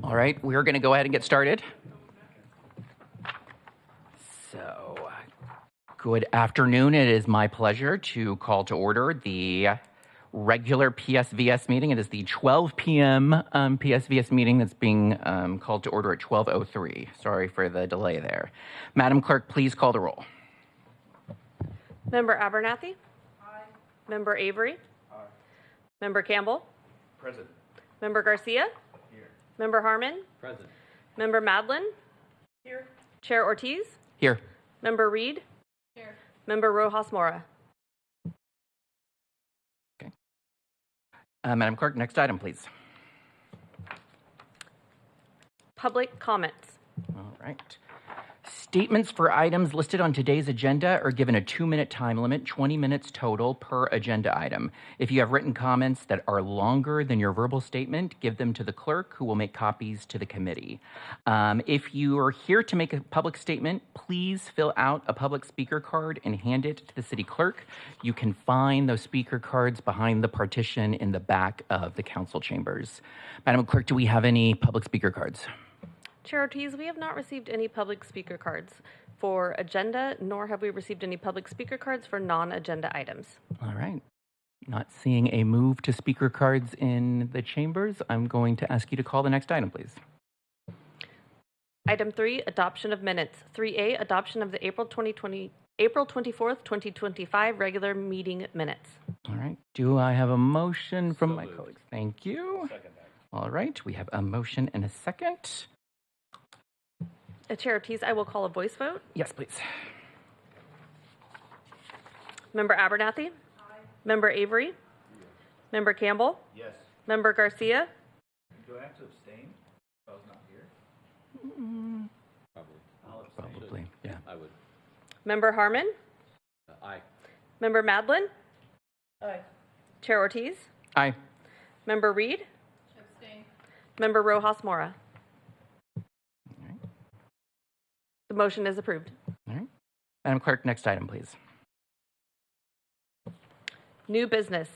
All right, we're going to go ahead and get started. So, good afternoon. It is my pleasure to call to order the regular PSVS meeting. It is the 12 p.m. PSVS meeting that's being called to order at 12:03. Sorry for the delay there. Madam Clerk, please call the roll. Member Abernathy? Aye. Member Avery? Aye. Member Campbell? Present. Member Garcia? Here. Member Harmon? Present. Member Madlin? Here. Chair Ortiz? Here. Member Reed? Here. Member Rojas Mora? Okay. Madam Clerk, next item, please. Public comments. All right. Statements for items listed on today's agenda are given a 2-minute time limit, 20 minutes total per agenda item. If you have written comments that are longer than your verbal statement, give them to the clerk, who will make copies to the committee. If you are here to make a public statement, please fill out a public speaker card and hand it to the city clerk. You can find those speaker cards behind the partition in the back of the council chambers. Madam Clerk, do we have any public speaker cards? Chair Ortiz, we have not received any public speaker cards for agenda, nor have we received any public speaker cards for non-agenda items. All right. Not seeing a move to speaker cards in the chambers, I'm going to ask you to call the next item, please. Item 3, adoption of minutes. 3A, adoption of the April 24th, 2025 regular meeting minutes. All right. Do I have a motion from So my moved. colleagues? Thank you. Second that. All right. We have a motion and a second. Chair Ortiz, I will call a voice vote. Yes, please. Member Abernathy? Aye. Member Avery? Member Campbell? Yes. Member Garcia? Do I have to abstain if I was not here? Probably. I'll abstain. Probably. Yeah. I would. Member Harmon? Aye. Member Madlin? Aye. Chair Ortiz? Aye. Member Reed? Abstain. Member Rojas Mora? The motion is approved. All right. Madam Clerk, next item, please. New business.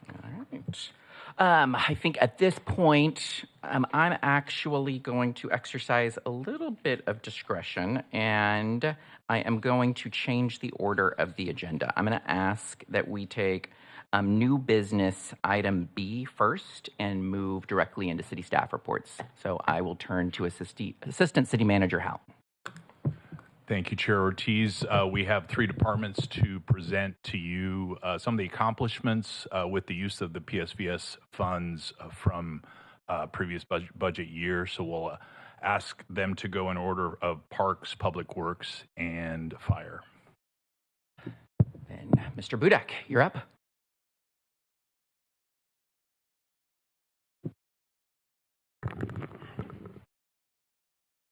All right. I think at this point, I'm actually going to exercise a little bit of discretion, and I am going to change the order of the agenda. I'm going to ask that we take new business item B first and move directly into city staff reports. So I will turn to Assistant City Manager Hal. Thank you, Chair Ortiz. We have 3 departments to present to you some of the accomplishments with the use of the PSVS funds from previous budget year. So we'll ask them to go in order of Parks, Public Works, and Fire. And Mr. Budak, you're up.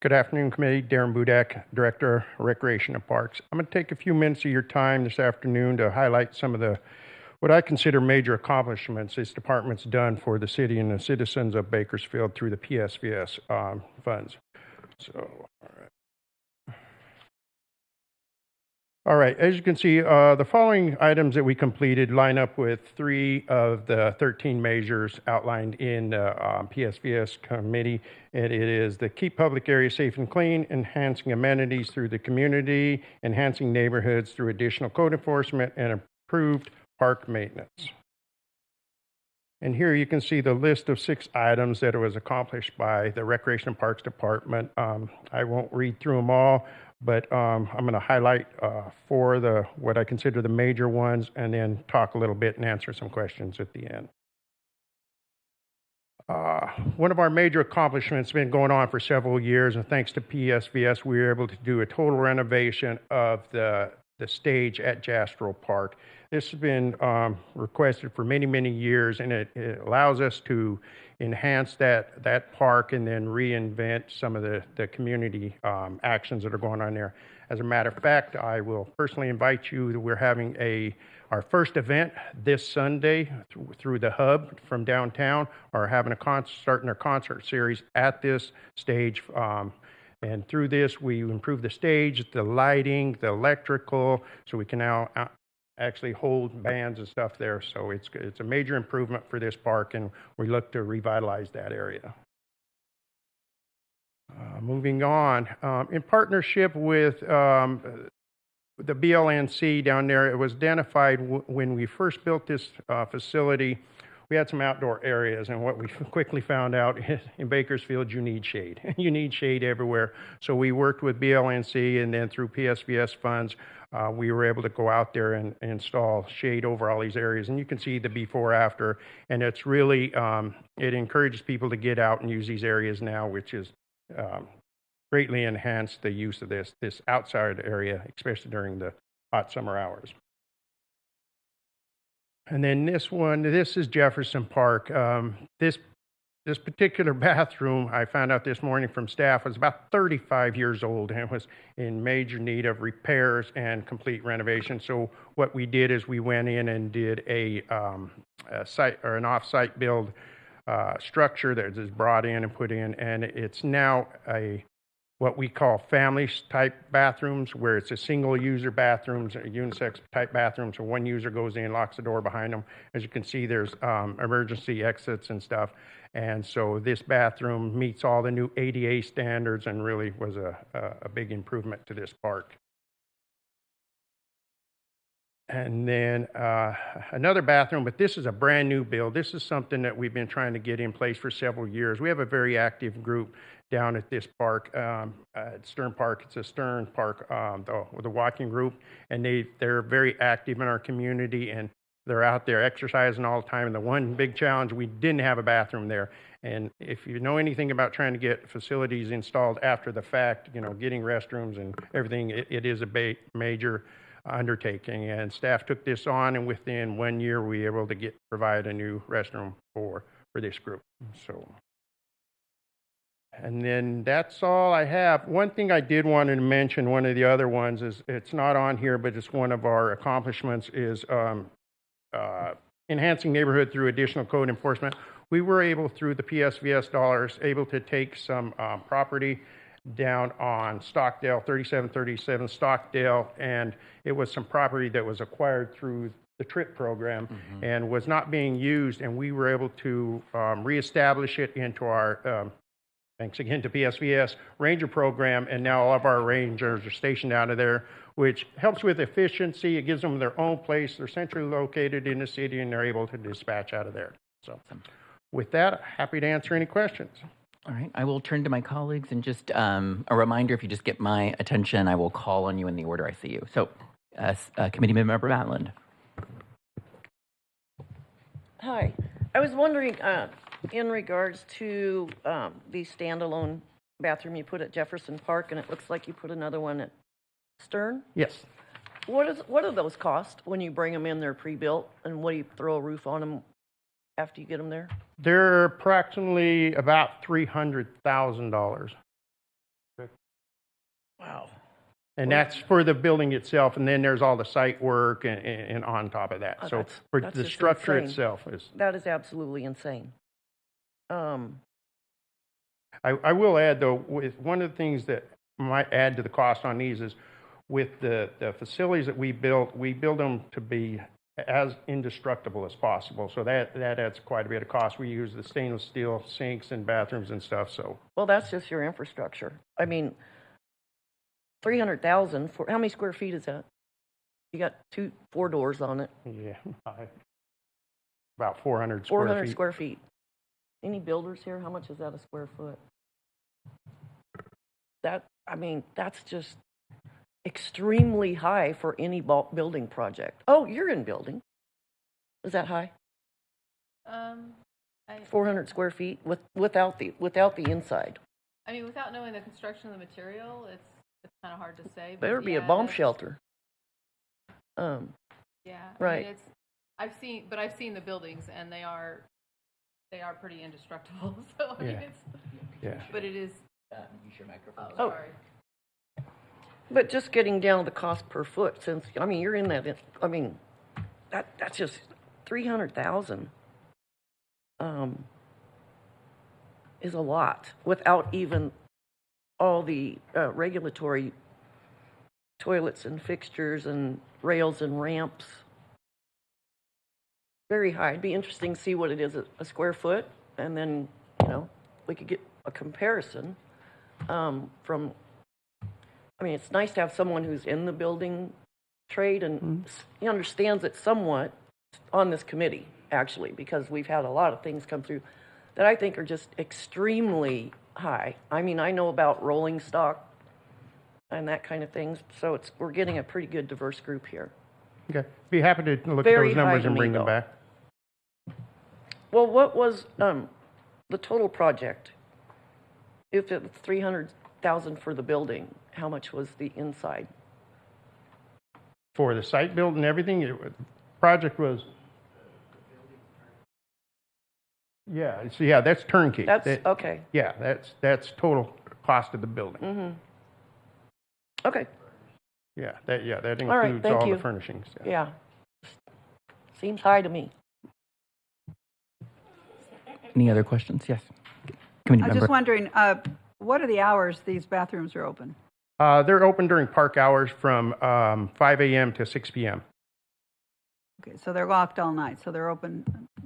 Good afternoon, committee. Darren Budak, Director, Recreation and Parks. I'm going to take a few minutes of your time this afternoon to highlight some of what I consider major accomplishments this department's done for the city and the citizens of Bakersfield through the PSVS funds. All right, as you can see, the following items that we completed line up with 3 of the 13 measures outlined in the PSVS committee. And it is the keep public areas safe and clean, enhancing amenities through the community, enhancing neighborhoods through additional code enforcement, and improved park maintenance. And here you can see the list of 6 items that was accomplished by the Recreation and Parks Department. I won't read through them all, but I'm going to highlight 4 of what I consider the major ones, and then talk a little bit and answer some questions at the end. One of our major accomplishments has been going on for several years, and thanks to PSVS, we were able to do a total renovation of the stage at Jastrow Park. This has been requested for many, many years, and it allows us to enhance that park and then reinvent some of the community actions that are going on there. As a matter of fact, I will personally invite you. We're having our first event this Sunday through the hub from downtown, are having starting our concert series at this stage. And through this, we improve the stage, the lighting, the electrical, so we can now actually hold bands and stuff there. So it's a major improvement for this park, and we look to revitalize that area. Moving on, in partnership with the BLNC down there, it was identified when we first built this facility, we had some outdoor areas, and what we quickly found out is in Bakersfield, you need shade. You need shade everywhere. So we worked with BLNC, and then through PSVS funds, we were able to go out there and install shade over all these areas. And you can see the before after, and it's really, it encourages people to get out and use these areas now, which is greatly enhanced the use of this outside area, especially during the hot summer hours. And then this one, this is Jefferson Park. This particular bathroom, I found out this morning from staff, was about 35 years old and was in major need of repairs and complete renovation. So what we did is we went in and did a site or an off-site build structure that is brought in and put in, and it's now what we call family type bathrooms, where it's a single user bathrooms, a unisex type bathrooms, where one user goes in, locks the door behind them. As you can see, there's emergency exits and stuff. And so this bathroom meets all the new ADA standards and really was a big improvement to this park. And then another bathroom, but this is a brand new build. This is something that we've been trying to get in place for several years. We have a very active group down at this park, at Stern Park. It's a Stern Park, the walking group, and they're very active in our community, and they're out there exercising all the time. And the one big challenge, we didn't have a bathroom there. And if you know anything about trying to get facilities installed after the fact, you know, getting restrooms and everything, it is a major undertaking. And staff took this on, and within 1 year, we were able to provide a new restroom for this group. So. And then that's all I have. One thing I did want to mention, one of the other ones is, it's not on here, but it's one of our accomplishments, is enhancing neighborhood through additional code enforcement. We were able, through the PSVS dollars, able to take some property down on Stockdale, 3737 Stockdale, and it was some property that was acquired through the TRIP program and was not being used, and we were able to reestablish it into our thanks again to PSVS Ranger program, and now all of our Rangers are stationed out of there, which helps with efficiency. It gives them their own place. They're centrally located in the city, and they're able to dispatch out of there. So with that, happy to answer any questions. All right, I will turn to my colleagues and just a reminder, if you just get my attention, I will call on you in the order I see you. So, Committee Member Matland. Hi. I was wondering, in regards to the standalone bathroom you put at Jefferson Park, and it looks like you put another one at Stern. Yes. What do those cost when you bring them in? They're pre-built, and what do you throw a roof on them after you get them there? They're approximately about $300,000. Wow. And that's for the building itself, and then there's all the site work and on top of that. So for that's the just structure insane. itself is. That is absolutely insane. I will add, though, with one of the things that might add to the cost on these is with the facilities that we build them to be as indestructible as possible. So that adds quite a bit of cost. We use the stainless steel sinks and bathrooms and stuff. So. Well, that's just your infrastructure. I mean, 300,000 for how many square feet is that? You got 4 doors on it. Yeah, about 400 square 400 feet. square feet. Any builders here? How much is that a square foot? That's just extremely high for any building project. Oh, you're in building. Is that high? 400 square feet without the inside. I mean, without knowing the construction of the material, it's kind of hard to say. But Better be a yeah, bomb that's- shelter. Yeah. Right. I mean, I've seen the buildings, and they are pretty indestructible. So I mean, Yeah. but it is. Use your microphone. Oh, Oh. sorry. But just getting down to the cost per foot, since you're in that. I mean, that's just 300,000. Is a lot without even all the regulatory toilets and fixtures and rails and ramps. Very high. It'd be interesting to see what it is a square foot, and then we could get a comparison. from, I mean, it's nice to have someone who's in the building trade and he understands it somewhat on this committee, actually, because we've had a lot of things come through that I think are just extremely high. I mean, I know about rolling stock and that kind of things, so we're getting a pretty good diverse group here. Okay. Be happy to look at Very those high numbers to and me, bring them though. back. Well, what was the total project? If it was 300,000 for the building, how much was the inside? For the site build and everything, project was, that's turnkey. That's, That- okay, Yeah, that's total cost of the building. okay, Yeah, that All right, includes thank all you. the furnishings. yeah. Seems high to me. Any other questions? Yes. Committee I was member. just wondering, what are the hours these bathrooms are open? They're open during park hours from 5 a.m. to 6 p.m. Okay, so they're locked all night, so they're open.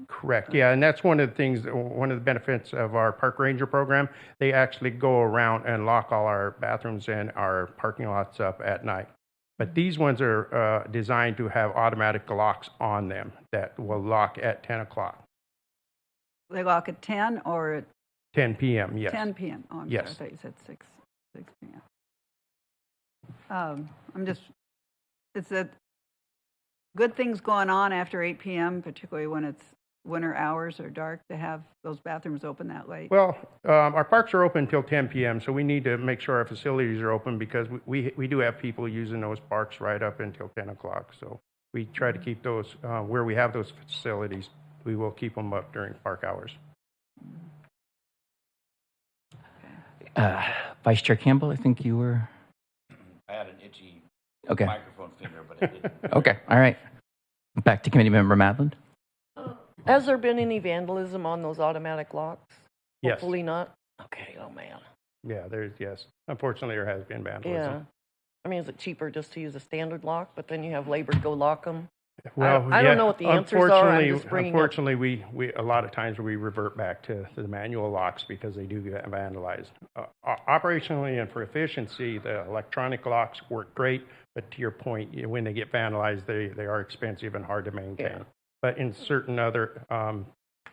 Correct, yeah, and that's one of the things, one of the benefits of our park ranger program. They actually go around and lock all our bathrooms and our parking lots up at night. But these ones are designed to have automatic locks on them that will lock at 10 o'clock, They lock at 10 or at 10 p.m., yes. 10 p.m.? Oh, I'm sorry, Yes. I thought you said 6 p.m. I'm just, it's a good things going on after 8 p.m., particularly when it's winter hours or dark, to have those bathrooms open that late. Well, our parks are open until 10 p.m., so we need to make sure our facilities are open because we do have people using those parks right up until 10 o'clock. So we try to keep those, where we have those facilities, we will keep them up during park hours. Vice Chair Campbell, I think you were. I had an itchy Okay. microphone finger, but it didn't. Okay. All right. Back to Committee Member Madland. Has there been any vandalism on those automatic locks? Yes. Hopefully not. Okay, oh man. Yeah, yes. Unfortunately, there has been vandalism. Yeah. I mean, is it cheaper just to use a standard lock, but then you have labor to go lock them? Well, I don't yeah, know what the answers are, I'm just bringing up- Unfortunately, we a lot of times we revert back to the manual locks because they do get vandalized. Operationally and for efficiency, the electronic locks work great, but to your point, when they get vandalized, they are expensive and hard to maintain. Yeah. But in certain other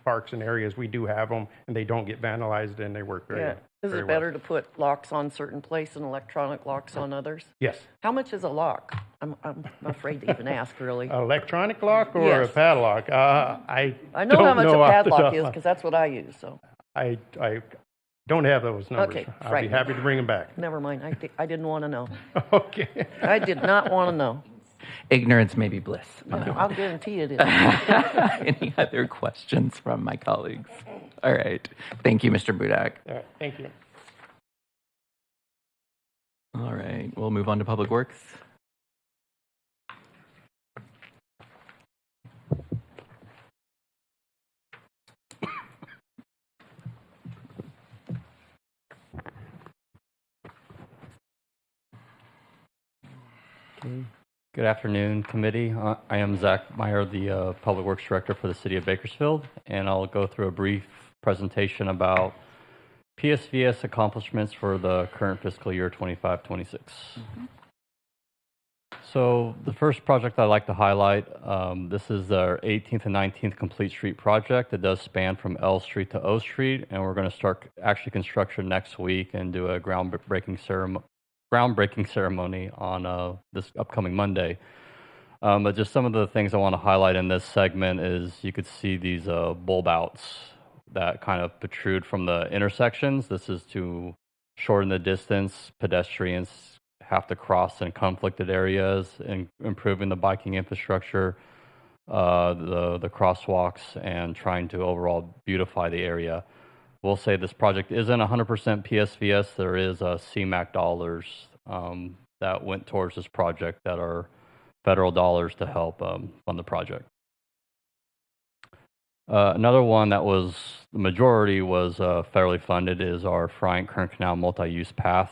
parks and areas, we do have them, and they don't get vandalized, and they work very, Yeah. Is very it well. better to put locks on certain places and electronic locks on others? Yes. How much is a lock? I'm afraid to even ask, really. Electronic lock or Yes. a padlock? I I know don't how much a off the padlock top. is because that's what I use, so I don't have those numbers. Okay, I'll be frightened. happy to bring them back. never mind. I didn't want to know. Okay. I did not want to know. Ignorance may be bliss. No, I'll guarantee it is. Any other questions from my colleagues? All right. Thank you, Mr. Budak. All right, thank you. All right. We'll move on to Public Works. Good afternoon, committee. I am Zach Meyer, the Public Works Director for the City of Bakersfield, and I'll go through a brief presentation about PSVS accomplishments for the current fiscal year 25-26. So the first project I'd like to highlight, this is our 18th and 19th Complete Street project. It does span from L Street to O Street, and we're going to start actually construction next week and do a groundbreaking ceremony on this upcoming Monday. But just some of the things I want to highlight in this segment is you could see these bulb outs that kind of protrude from the intersections. This is to shorten the distance pedestrians have to cross in conflicted areas and improving the biking infrastructure, the crosswalks, and trying to overall beautify the area. We'll say this project isn't 100% PSVS. There is CMAQ dollars that went towards this project that are federal dollars to help fund the project. Another one that was, the majority was federally funded is our Friant Kern Canal multi-use path,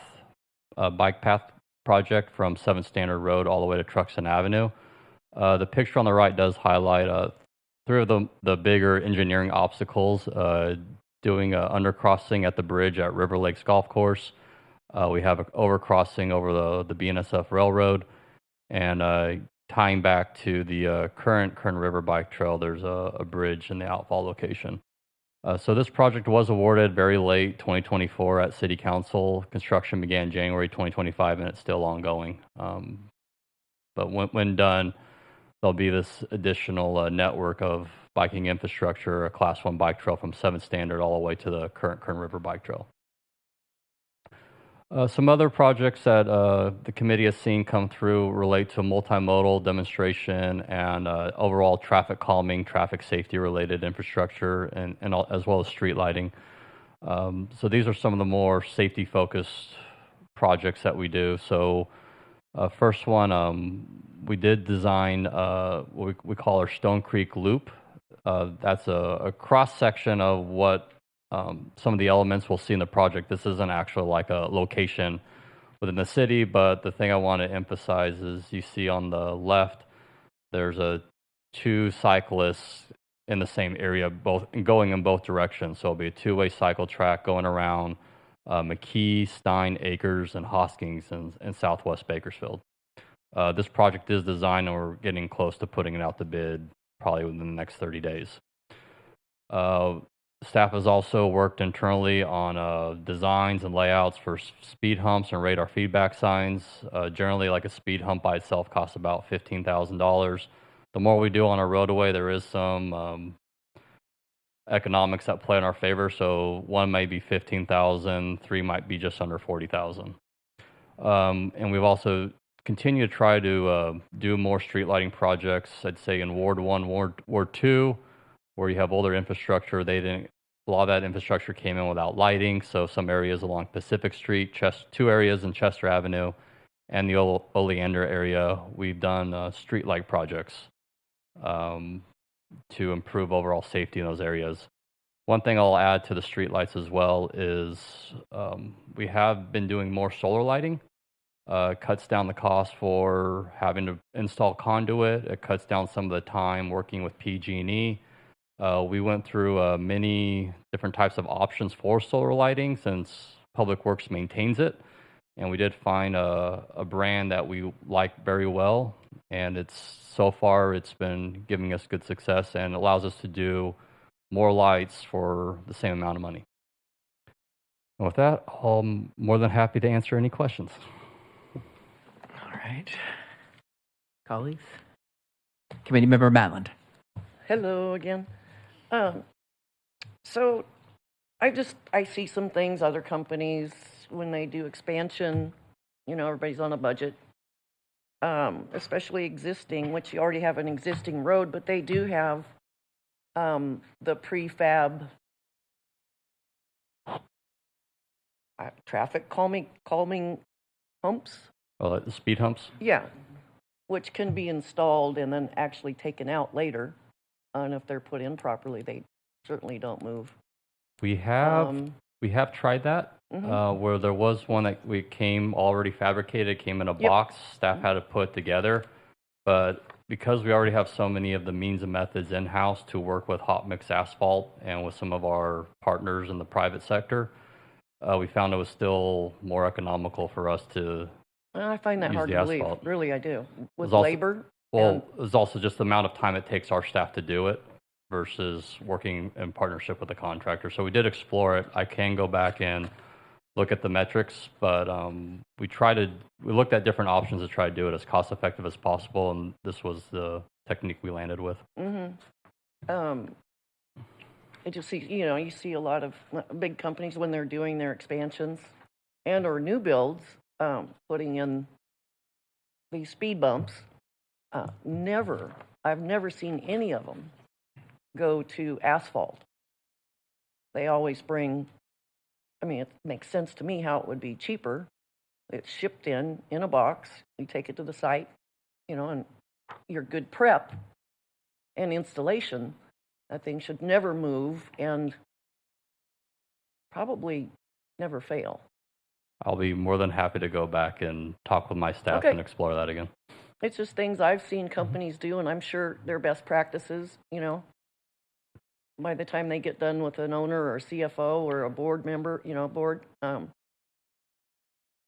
bike path project from 7th Standard Road all the way to Truxton Avenue. The picture on the right does highlight three of the bigger engineering obstacles, doing a undercrossing at the bridge at River Lakes Golf Course, We have an overcrossing over the BNSF Railroad, and tying back to the current Kern River Bike Trail, there's a bridge in the outfall location. So this project was awarded very late 2024 at City Council. Construction began January 2025, and it's still ongoing. But when done, there'll be this additional network of biking infrastructure, a Class 1 bike trail from 7th Standard all the way to the current Kern River Bike Trail. Some other projects that the committee has seen come through relate to multimodal demonstration and overall traffic calming, traffic safety related infrastructure, and as well as street lighting. So these are some of the more safety focused projects that we do. So first one, we did design what we call our Stone Creek Loop. That's a cross section of what some of the elements we'll see in the project. This isn't actually like a location within the city, but the thing I want to emphasize is you see on the left, there's two cyclists in the same area, both going in both directions. So it'll be a two-way cycle track going around McKee, Stein, Acres, and Hoskins in Southwest Bakersfield. This project is designed, and we're getting close to putting it out to bid probably within the next 30 days. Staff has also worked internally on designs and layouts for speed humps and radar feedback signs. Generally, like a speed hump by itself costs about $15,000. The more we do on a roadway, there is some economics that play in our favor. So one may be $15,000, three might be just under $40,000. And we've also continued to try to do more street lighting projects. I'd say in Ward 1, Ward 2, where you have older infrastructure, a lot of that infrastructure came in without lighting. So some areas along Pacific Street, two areas in Chester Avenue, and the Oleander area, we've done street light projects to improve overall safety in those areas. One thing I'll add to the street lights as well is we have been doing more solar lighting. Cuts down the cost for having to install conduit. It cuts down some of the time working with PG&E. We went through many different types of options for solar lighting since Public Works maintains it. And we did find a brand that we like very well. And so far it's been giving us good success and allows us to do more lights for the same amount of money. And with that, I'm more than happy to answer any questions. All right. Colleagues? Committee Member Matland. Hello again. So I see some things, other companies, when they do expansion, everybody's on a budget, especially existing, which you already have an existing road, but they do have the prefab traffic calming humps. Oh, like the speed humps? Yeah, which can be installed and then actually taken out later. And if they're put in properly, they certainly don't move. We have tried that, where there was one that came already fabricated, came in a box, staff had to put together. But because we already have so many of the means and methods in-house to work with hot mix asphalt and with some of our partners in the private sector, we found it was still more economical for us to I find that use hard the to believe. asphalt. Really, I do. With also- labor. Well, it's also just the amount of time it takes our staff to do it versus working in partnership with the contractor. So we did explore it. I can go back and look at the metrics, but we looked at different options to try to do it as cost effective as possible, and this was the technique we landed with. I just see, you see a lot of big companies when they're doing their expansions and or new builds, putting in these speed bumps. I've never seen any of them go to asphalt. They always bring, it makes sense to me how it would be cheaper. It's shipped in a box. You take it to the site, and your good prep and installation, that thing should never move and probably never fail. I'll be more than happy to go back and talk with my staff and explore that again. It's just things I've seen companies do, and I'm sure they're best practices, by the time they get done with an owner or a CFO or a board member,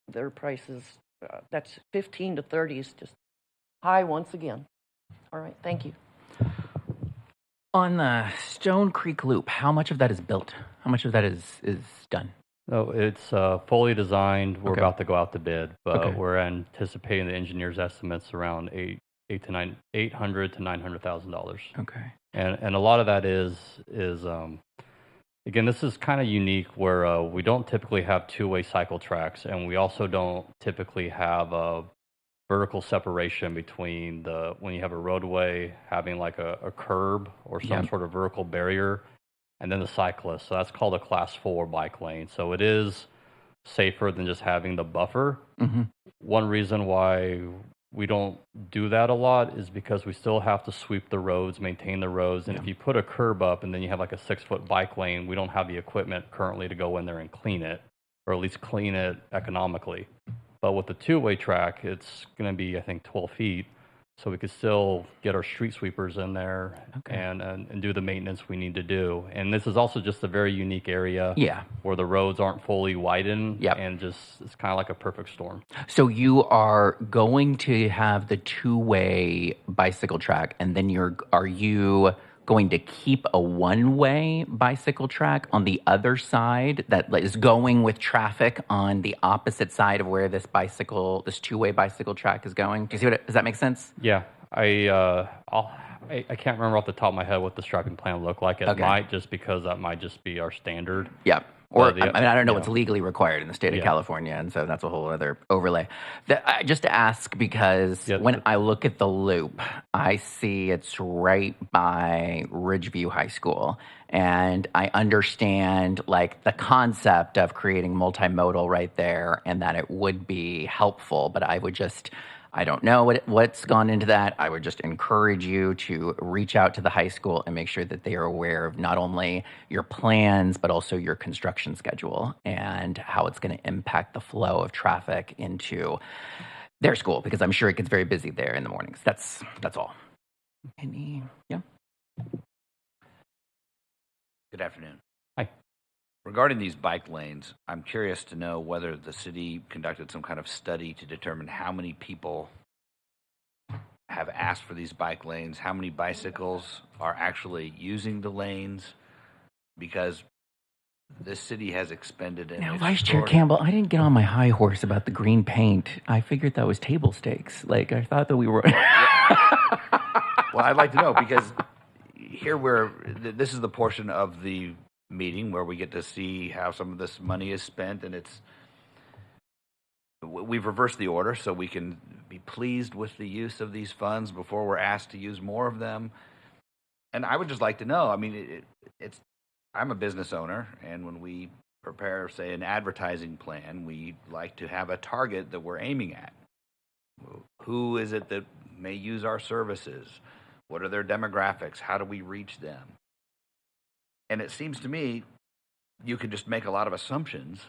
their prices, that's 15 to 30 is just high once again. All right, thank you. On the Stone Creek Loop, how much of that is built? How much of that is done? No, it's fully designed. We're Okay. about to go out to bid, but Okay. we're anticipating the engineer's estimates around $800 to $900,000. Okay. And a lot of that is again, this is kind of unique where we don't typically have two-way cycle tracks, and we also don't typically have a vertical separation between when you have a roadway having like a curb or some Yeah. sort of vertical barrier, and then the cyclist. So that's called a class 4 bike lane. So it is safer than just having the buffer. Mm-hmm. One reason why we don't do that a lot is because we still have to sweep the roads, maintain the roads. And if you put a curb up and then you have like a 6-foot bike lane, we don't have the equipment currently to go in there and clean it, or at least clean it economically. But with the two-way track, it's going to be, I think, 12 feet. So we could still get our street sweepers in there and do the maintenance we need to do. And this is also just a very unique area where the roads aren't fully widened and just it's kind of like a perfect storm. So you are going to have the two-way bicycle track, and then are you going to keep a one-way bicycle track on the other side that is going with traffic on the opposite side of where this two-way bicycle track is going? Do you see does that make sense? Yeah, I can't remember off the top of my head what the striping plan looked like. It might, just because that might just be our standard. Yeah. Or, I don't know what's legally required in the state of California, and so that's a whole other overlay. Just to ask, because when I look at the loop, I see it's right by Ridgeview High School, and I understand like the concept of creating multimodal right there, and that it would be helpful, but I don't know what's gone into that. I would just encourage you to reach out to the high school and make sure that they are aware of not only your plans, but also your construction schedule and how it's going to impact the flow of traffic into their school, because I'm sure it gets very busy there in the mornings. That's all. Good afternoon. Hi. Regarding these bike lanes, I'm curious to know whether the city conducted some kind of study to determine how many people have asked for these bike lanes, how many bicycles are actually using the lanes, because this city has expended an Now, Vice Chair Campbell, I didn't get on my high horse about the green paint. I figured that was table stakes. Like, I thought that we were... Well, I'd like to know, because here this is the portion of the meeting where we get to see how some of this money is spent, and we've reversed the order so we can be pleased with the use of these funds before we're asked to use more of them. And I would just like to know, I mean, I'm a business owner, and when we prepare, say, an advertising plan, we like to have a target that we're aiming at. Who is it that may use our services? What are their demographics? How do we reach them? And it seems to me you could just make a lot of assumptions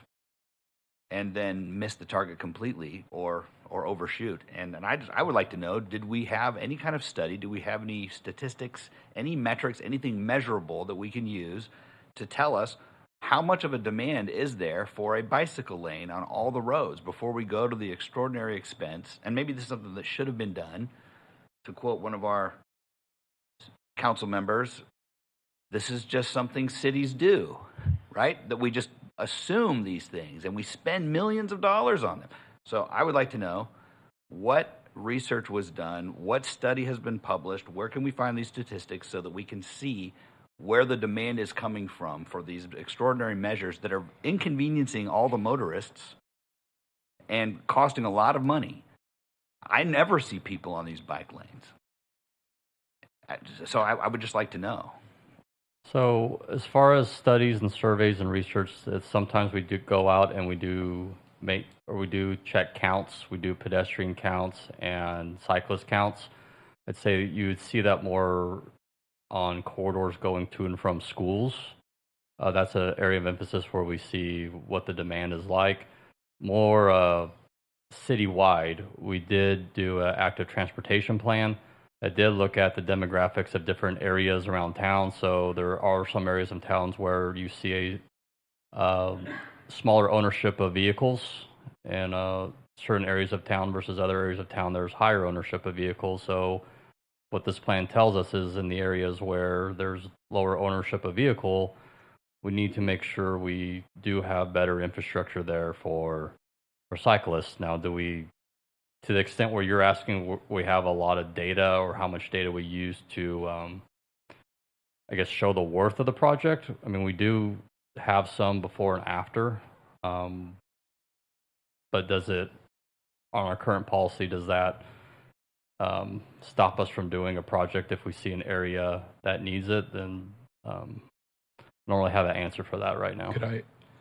and then miss the target completely or overshoot. And I would like to know, did we have any kind of study? Do we have any statistics, any metrics, anything measurable that we can use to tell us how much of a demand is there for a bicycle lane on all the roads before we go to the extraordinary expense? And maybe this is something that should have been done. To quote one of our council members, this is just something cities do, right? That we just assume these things and we spend millions of dollars on them. So I would like to know what research was done, what study has been published, where can we find these statistics so that we can see where the demand is coming from for these extraordinary measures that are inconveniencing all the motorists and costing a lot of money. I never see people on these bike lanes. So I would just like to know. So as far as studies and surveys and research, sometimes we do go out and we do check counts. We do pedestrian counts and cyclist counts. I'd say you would see that more on corridors going to and from schools. That's an area of emphasis where we see what the demand is like. More citywide, we did do an active transportation plan. I did look at the demographics of different areas around town. So there are some areas in towns where you see a smaller ownership of vehicles in certain areas of town versus other areas of town, there's higher ownership of vehicles. So what this plan tells us is in the areas where there's lower ownership of vehicle, we need to make sure we do have better infrastructure there for cyclists. Now, do we, to the extent where you're asking, we have a lot of data or how much data we use to, I guess, show the worth of the project? I mean, we do have some before and after, but does it, on our current policy, does that stop us from doing a project if we see an area that needs it? Then I don't really have an answer for that right now.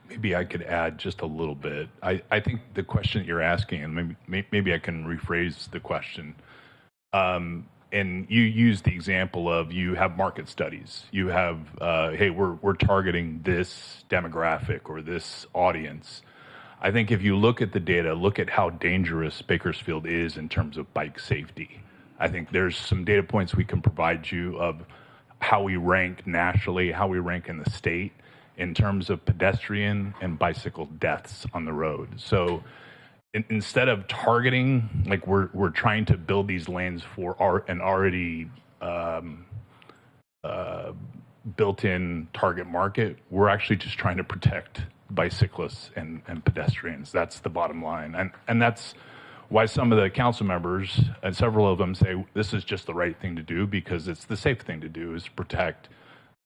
Maybe I could add just a little bit. I think the question that you're asking, and maybe I can rephrase the question. And you use the example of, you have market studies. You have, hey, we're targeting this demographic or this audience. I think if you look at the data, look at how dangerous Bakersfield is in terms of bike safety. I think there's some data points we can provide you of how we rank nationally, how we rank in the state in terms of pedestrian and bicycle deaths on the road. So instead of targeting, like we're trying to build these lanes for an already built-in target market, we're actually just trying to protect bicyclists and pedestrians. That's the bottom line. And that's why some of the council members, and several of them, say this is just the right thing to do, because it's the safe thing to do, is to protect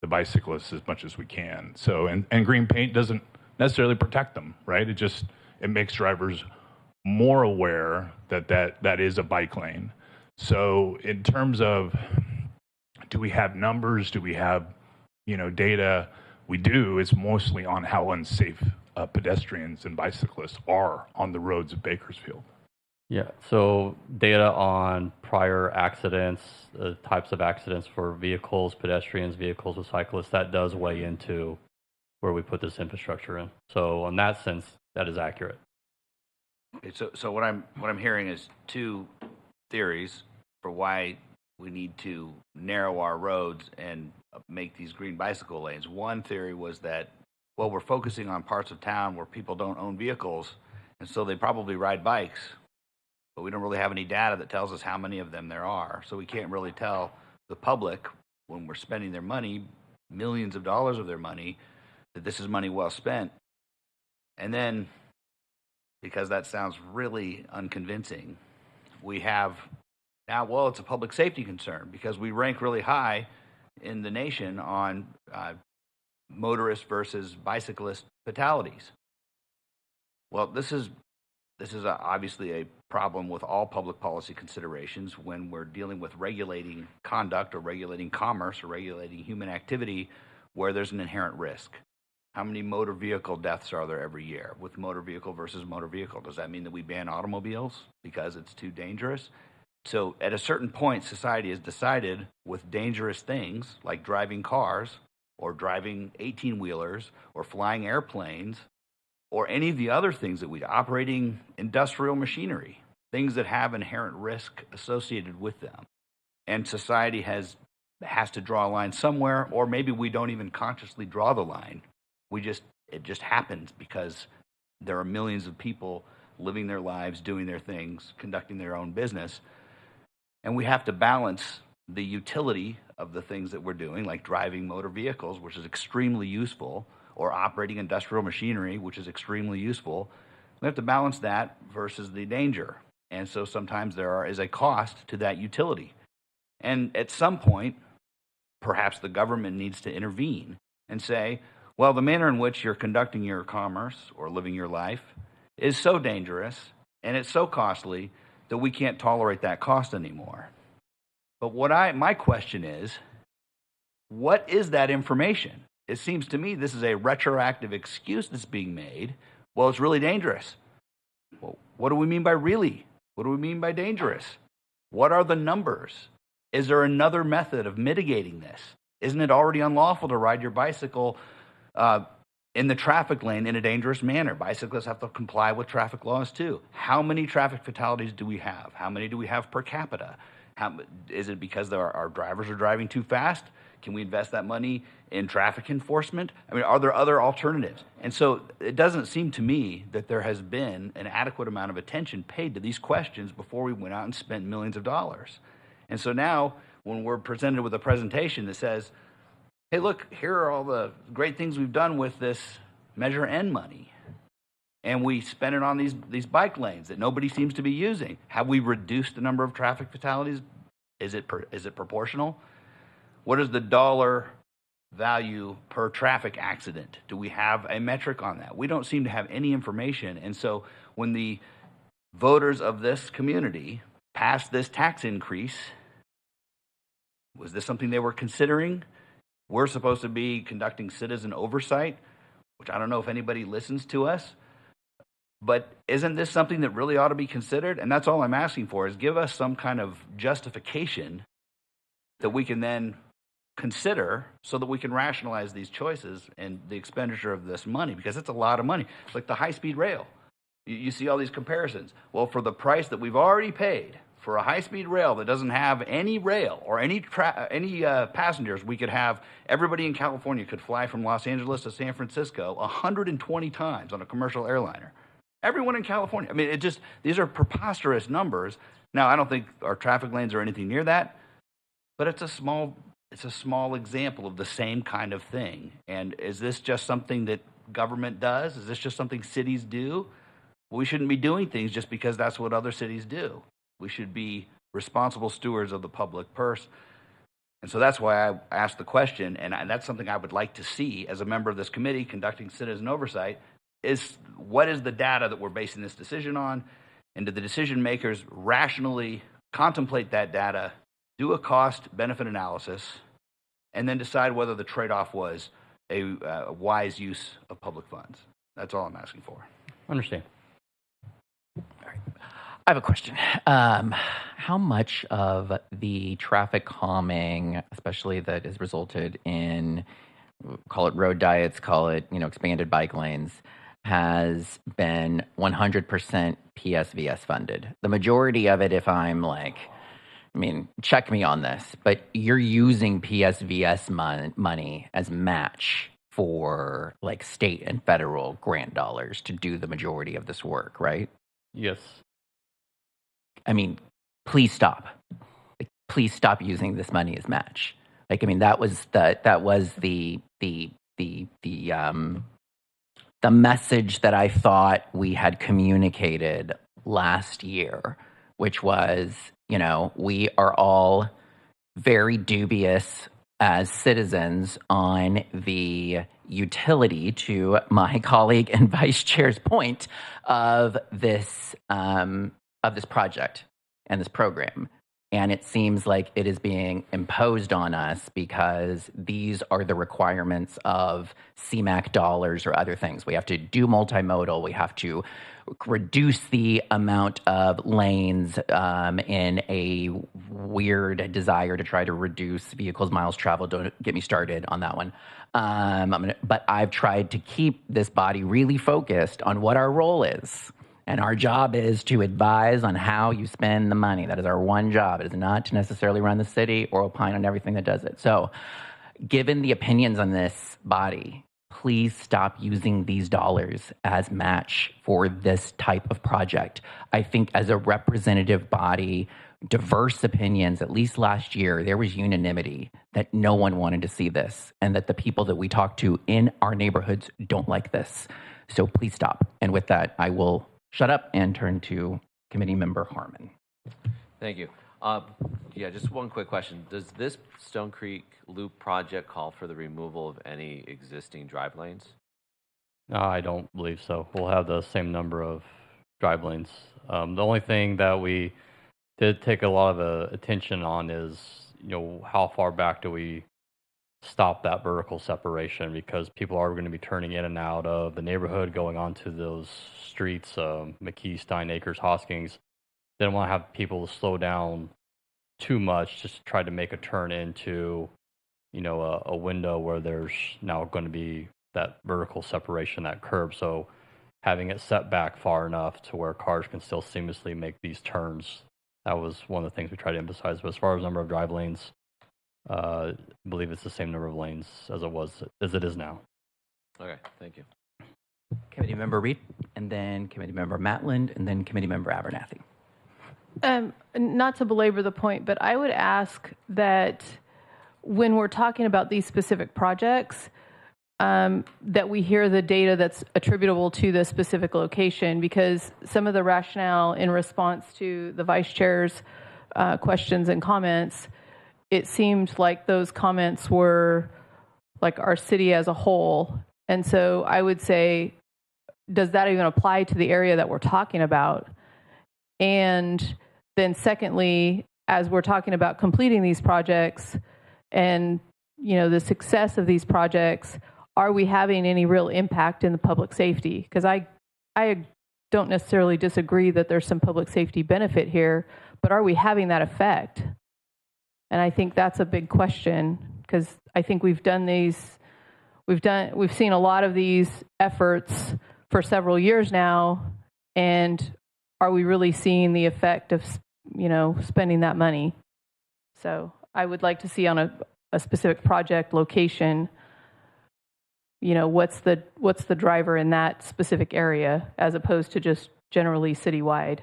the bicyclists as much as we can. So, and green paint doesn't necessarily protect them, right? It makes drivers more aware that is a bike lane. So in terms of, do we have numbers? Do we have, data? We do. It's mostly on how unsafe pedestrians and bicyclists are on the roads of Bakersfield. Yeah, so data on prior accidents, types of accidents for vehicles, pedestrians, vehicles with cyclists, that does weigh into where we put this infrastructure in. So in that sense, that is accurate. Okay, so what I'm hearing is two theories for why we need to narrow our roads and make these green bicycle lanes. One theory was that, well, we're focusing on parts of town where people don't own vehicles, and so they probably ride bikes, but we don't really have any data that tells us how many of them there are. So we can't really tell the public, when we're spending their money, millions of dollars of their money, that this is money well spent. And then, because that sounds really unconvincing, we have now, well, it's a public safety concern because we rank really high in the nation on motorist versus bicyclist fatalities. Well, this is obviously a problem with all public policy considerations when we're dealing with regulating conduct or regulating commerce or regulating human activity where there's an inherent risk. How many motor vehicle deaths are there every year with motor vehicle versus motor vehicle? Does that mean that we ban automobiles because it's too dangerous? So at a certain point, society has decided with dangerous things like driving cars or driving 18-wheelers or flying airplanes or any of the other things that we operating industrial machinery, things that have inherent risk associated with them. And society has to draw a line somewhere, or maybe we don't even consciously draw the line. It just happens because there are millions of people living their lives, doing their things, conducting their own business. And we have to balance the utility of the things that we're doing, like driving motor vehicles, which is extremely useful, or operating industrial machinery, which is extremely useful. We have to balance that versus the danger. And so sometimes there is a cost to that utility. And at some point, perhaps the government needs to intervene and say, well, the manner in which you're conducting your commerce or living your life is so dangerous and it's so costly that we can't tolerate that cost anymore. But my question is, what is that information? It seems to me this is a retroactive excuse that's being made. Well, it's really dangerous. Well, what do we mean by really? What do we mean by dangerous? What are the numbers? Is there another method of mitigating this? Isn't it already unlawful to ride your bicycle in the traffic lane in a dangerous manner? Bicyclists have to comply with traffic laws too. How many traffic fatalities do we have? How many do we have per capita? Is it because our drivers are driving too fast? Can we invest that money in traffic enforcement? I mean, are there other alternatives? And so it doesn't seem to me that there has been an adequate amount of attention paid to these questions before we went out and spent millions of dollars. And so now when we're presented with a presentation that says, hey, look, here are all the great things we've done with this Measure N money, and we spend it on these bike lanes that nobody seems to be using. Have we reduced the number of traffic fatalities? Is it proportional? What is the dollar value per traffic accident? Do we have a metric on that? We don't seem to have any information. And so when the voters of this community passed this tax increase, was this something they were considering? We're supposed to be conducting citizen oversight, which I don't know if anybody listens to us. But isn't this something that really ought to be considered? And that's all I'm asking for, is give us some kind of justification that we can then consider so that we can rationalize these choices and the expenditure of this money, because it's a lot of money. It's like the high-speed rail. You see all these comparisons. Well, for the price that we've already paid for a high-speed rail that doesn't have any rail or any passengers, we could have everybody in California could fly from Los Angeles to San Francisco 120 times on a commercial airliner. Everyone in California. I mean, these are preposterous numbers. Now, I don't think our traffic lanes are anything near that, but it's a small example of the same kind of thing. And is this just something that government does? Is this just something cities do? Well, we shouldn't be doing things just because that's what other cities do. We should be responsible stewards of the public purse. And so that's why I asked the question, and that's something I would like to see as a member of this committee conducting citizen oversight, is what is the data that we're basing this decision on, and do the decision makers rationally contemplate that data, do a cost-benefit analysis, and then decide whether the trade-off was a wise use of public funds. That's all I'm asking for. Understand. I have a question. How much of the traffic calming, especially that has resulted in, call it road diets, call it, expanded bike lanes, has been 100% PSVS funded? The majority of it, if I'm check me on this, but you're using PSVS money as match for state and federal grant dollars to do the majority of this work, right? Yes. Please stop. Please stop using this money as match. That was the message that I thought we had communicated last year, which was, we are all very dubious as citizens on the utility, to my colleague and vice chair's point, of this project and this program. And it seems like it is being imposed on us because these are the requirements of CMAQ dollars or other things. We have to do multimodal. We have to reduce the amount of lanes in a weird desire to try to reduce vehicles miles traveled. Don't get me started on that one. But I've tried to keep this body really focused on what our role is. And our job is to advise on how you spend the money. That is our one job. It is not to necessarily run the city or opine on everything that does it. So, given the opinions on this body, please stop using these dollars as match for this type of project. I think as a representative body, diverse opinions, at least last year, there was unanimity that no one wanted to see this and that the people that we talk to in our neighborhoods don't like this. So please stop. And with that, I will shut up and turn to Committee Member Harmon. Thank you. Just one quick question. Does this Stone Creek Loop project call for the removal of any existing drive lanes? No, I don't believe so. We'll have the same number of drive lanes. The only thing that we did take a lot of attention on is, how far back do we stop that vertical separation, because people are going to be turning in and out of the neighborhood, going onto those streets, McKee, Stein Acres, Hoskins. They don't want to have people slow down too much, just try to make a turn into, a window where there's now going to be that vertical separation, that curb. So having it set back far enough to where cars can still seamlessly make these turns, that was one of the things we tried to emphasize. But as far as number of drive lanes, I believe it's the same number of lanes as it is now. Okay, thank you. Committee Member Reed, and then Committee Member Matland, and then Committee Member Abernathy. Not to belabor the point, but I would ask that when we're talking about these specific projects, that we hear the data that's attributable to the specific location, because some of the rationale in response to the vice chair's questions and comments, it seemed like those comments were like our city as a whole. And so I would say, does that even apply to the area that we're talking about? And then secondly, as we're talking about completing these projects and, you know, the success of these projects, are we having any real impact in the public safety? Because I don't necessarily disagree that there's some public safety benefit here, but are we having that effect? And I think that's a big question, because I think we've seen a lot of these efforts for several years now, and are we really seeing the effect of, you know, spending that money? So I would like to see on a specific project location, you know, what's the driver in that specific area as opposed to just generally citywide.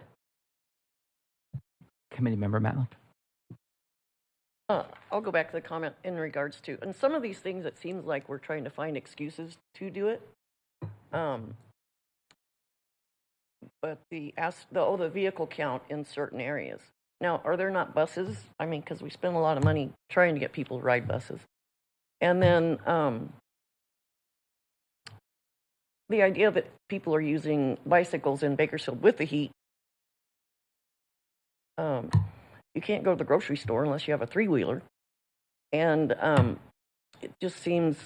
Committee Member Matland. I'll go back to the comment in regards to, and some of these things, it seems like we're trying to find excuses to do it. But the vehicle count in certain areas. Now, are there not buses? I mean, because we spend a lot of money trying to get people to ride buses. And then the idea that people are using bicycles in Bakersfield with the heat. You can't go to the grocery store unless you have a three-wheeler. And it just seems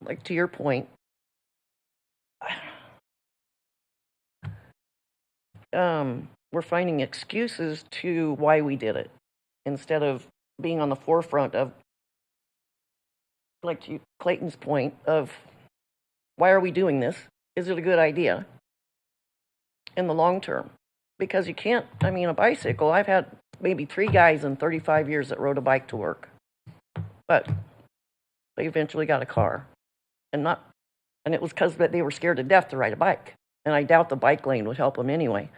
like, to your point, we're finding excuses to why we did it instead of being on the forefront of, like to Clayton's point, of why are we doing this? Is it a good idea in the long term? Because you can't, I mean, a bicycle, I've had maybe 3 guys in 35 years that rode a bike to work, but they eventually got a car, and it was because they were scared to death to ride a bike, and I doubt the bike lane would help them anyway